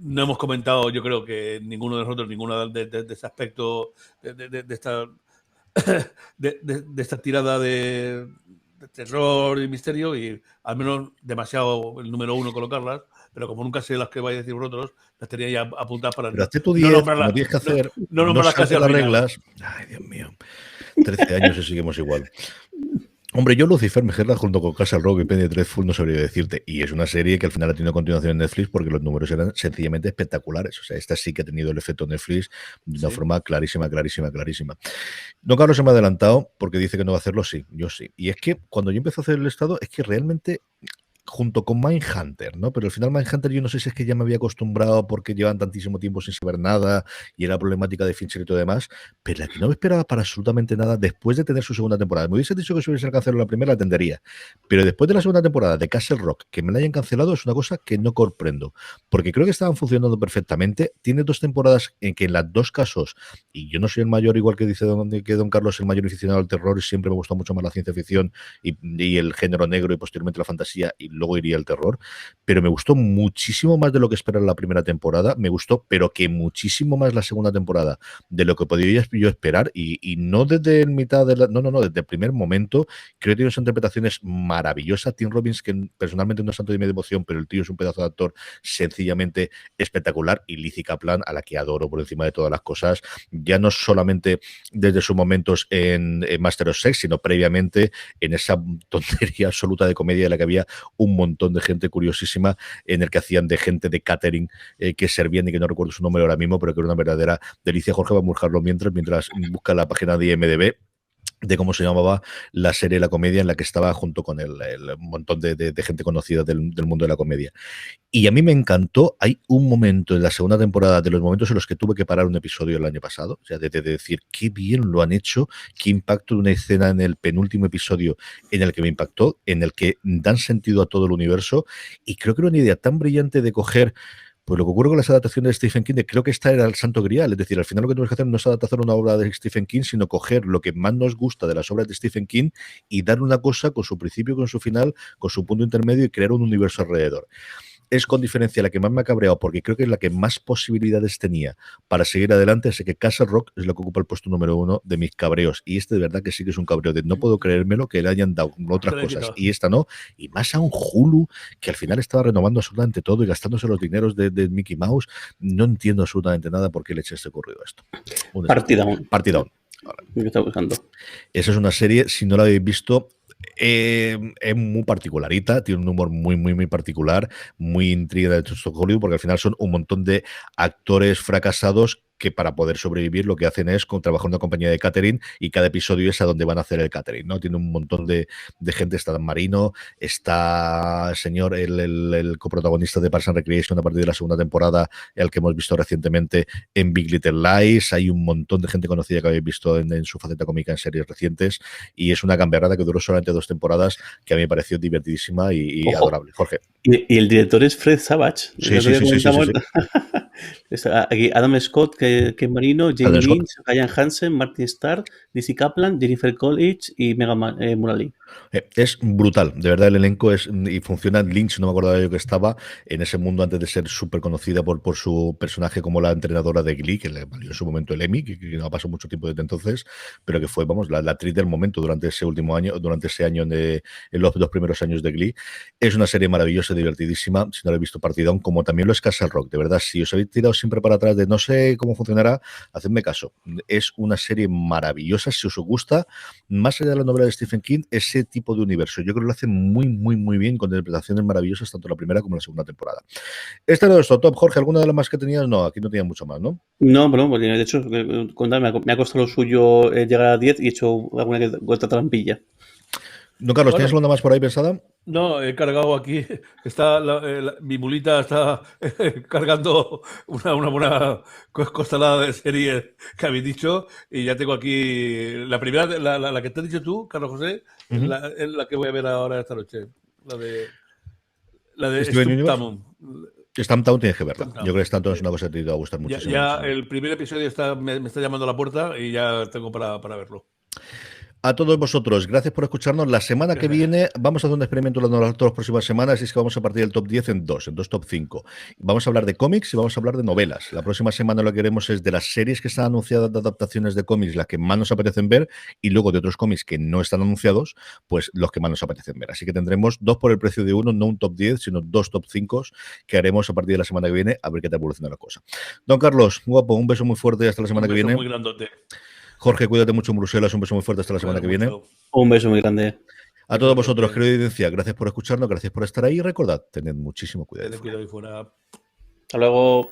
No hemos comentado, yo creo que ninguno de nosotros, ninguno de ese aspecto, de esta tirada de terror y misterio, y al menos demasiado el número 1 colocarlas, pero como nunca sé las que vais a decir vosotros, las tenía ya apuntadas para pero hazte tu 10, como tienes que hacer, no casi las reglas. Ay, Dios mío, 13 años y seguimos igual. Hombre, yo Lucifer me queda junto con Castle Rock y Penny Dreadful no sabría decirte. Y es una serie que al final ha tenido continuación en Netflix porque los números eran sencillamente espectaculares. O sea, esta sí que ha tenido el efecto Netflix de una forma clarísima. Don Carlos se me ha adelantado porque dice que no va a hacerlo, sí, yo sí. Y es que cuando yo empecé a hacer el estado, es que realmente junto con Mindhunter, ¿no? Pero al final Mindhunter yo no sé si es que ya me había acostumbrado porque llevan tantísimo tiempo sin saber nada y era problemática de Fincher y todo demás, pero la que no me esperaba para absolutamente nada después de tener su segunda temporada. Me hubiese dicho que si hubiese cancelado la primera, la atendería. Pero después de la segunda temporada de Castle Rock, que me la hayan cancelado es una cosa que no comprendo, porque creo que estaban funcionando perfectamente. Tiene 2 temporadas en que en los 2 casos, y yo no soy el mayor, igual que dice don Carlos, el mayor aficionado al terror, y siempre me gusta mucho más la ciencia ficción y el género negro y posteriormente la fantasía, y luego iría el terror, pero me gustó muchísimo más de lo que esperaba la primera temporada, me gustó, pero que muchísimo más la segunda temporada de lo que podía yo esperar, y no desde el mitad de no, desde el primer momento. Creo que tiene unas interpretaciones maravillosas. Tim Robbins, que personalmente no es tanto de mi devoción, pero el tío es un pedazo de actor sencillamente espectacular, y Lizzie Kaplan, a la que adoro por encima de todas las cosas, ya no solamente desde sus momentos en Master of Sex, sino previamente en esa tontería absoluta de comedia en la que había un montón de gente curiosísima, en el que hacían de gente de catering que servían, y que no recuerdo su nombre ahora mismo, pero que era una verdadera delicia. Jorge va a buscarlo mientras busca la página de IMDb de cómo se llamaba la serie, la comedia, en la que estaba junto con el montón de gente conocida del mundo de la comedia. Y a mí me encantó. Hay un momento en la segunda temporada, de los momentos en los que tuve que parar un episodio el año pasado, o sea, de decir, qué bien lo han hecho, qué impacto de una escena en el penúltimo episodio en el que me impactó, en el que dan sentido a todo el universo, y creo que era una idea tan brillante de coger Pues lo que ocurre con las adaptaciones de Stephen King, creo que esta era el santo grial, es decir, al final lo que tenemos que hacer no es adaptar una obra de Stephen King, sino coger lo que más nos gusta de las obras de Stephen King y dar una cosa con su principio, con su final, con su punto intermedio y crear un universo alrededor. Es con diferencia la que más me ha cabreado, porque creo que es la que más posibilidades tenía para seguir adelante. Sé que Castle Rock es lo que ocupa el puesto número 1 de mis cabreos, y este de verdad que sí que es un cabreo de no puedo creérmelo que le hayan dado otras cosas y esta no, y más a un Hulu que al final estaba renovando absolutamente todo y gastándose los dineros de Mickey Mouse. No entiendo absolutamente nada por qué le eché este ocurrido a esto. Party Down. Party Down. Me está buscando. Esa es una serie, si no la habéis visto, es muy particularita, tiene un humor muy particular, muy intriga de Hollywood, porque al final son un montón de actores fracasados que para poder sobrevivir lo que hacen es trabajar en una compañía de catering y cada episodio es a donde van a hacer el catering, ¿no? Tiene un montón de gente, está Dan Marino, está el señor, el coprotagonista de Parks and Recreation a partir de la segunda temporada, el que hemos visto recientemente en Big Little Lies, hay un montón de gente conocida que habéis visto en su faceta cómica en series recientes y es una gamberrada que duró solamente 2 temporadas que a mí me pareció divertidísima y adorable. Jorge. Y el director es Fred Savage. Sí. Aquí Adam Scott, Ken Marino, Jamie Lynch, Ryan Hansen, Martin Starr, Lizzie Kaplan, Jennifer Coolidge y Megan Mullally. Es brutal, de verdad el elenco es y funciona. Lynch, no me acordaba yo que estaba en ese mundo antes de ser súper conocida por su personaje como la entrenadora de Glee, que le valió en su momento el Emmy, que no ha pasado mucho tiempo desde entonces, pero que fue, vamos, la actriz del momento durante ese último año, durante ese año en los 2 primeros años de Glee. Es una serie maravillosa, divertidísima, si no la he visto partidón, como también lo es Castle Rock, de verdad, si os habéis tirado siempre para atrás de no sé cómo funcionará, hacedme caso. Es una serie maravillosa, si os gusta, más allá de la novela de Stephen King, ese tipo de universo. Yo creo que lo hace muy bien, con interpretaciones maravillosas, tanto la primera como la segunda temporada. Este era nuestro top, Jorge. ¿Alguna de las más que tenías? No, aquí no tenía mucho más, ¿no? No, de hecho, me ha costado lo suyo llegar a 10 y he hecho alguna que otra trampilla. No, Carlos, ¿tienes alguna más por ahí pensada? No, he cargado aquí, está mi mulita está cargando una buena costalada de series que habéis dicho y ya tengo aquí la primera, la que te has dicho tú, Carlos José, es la que voy a ver ahora esta noche, la de Stumptown. Stumptown tienes que verla. Yo creo que Stumptown es una cosa que te va a gustar mucho. Ya el primer episodio me está llamando a la puerta y ya tengo para verlo. A todos vosotros, gracias por escucharnos. La semana que viene vamos a hacer un experimento las 2 próximas semanas y es que vamos a partir del top 10 en dos top 5. Vamos a hablar de cómics y vamos a hablar de novelas. La próxima semana lo que queremos es de las series que están anunciadas de adaptaciones de cómics, las que más nos apetecen ver, y luego de otros cómics que no están anunciados, pues los que más nos apetecen ver. Así que tendremos 2 por el precio de uno, no un top 10, sino 2 top 5 que haremos a partir de la semana que viene, a ver qué te evoluciona la cosa. Don Carlos, guapo, un beso muy fuerte y hasta la semana que viene. Muy grandote. Jorge, cuídate mucho en Bruselas, un beso muy fuerte hasta la semana que viene. Un beso muy grande. A todos vosotros, querida audiencia, gracias por escucharnos, gracias por estar ahí y recordad, tened muchísimo cuidado. Tened cuidado ahí fuera. Hasta luego.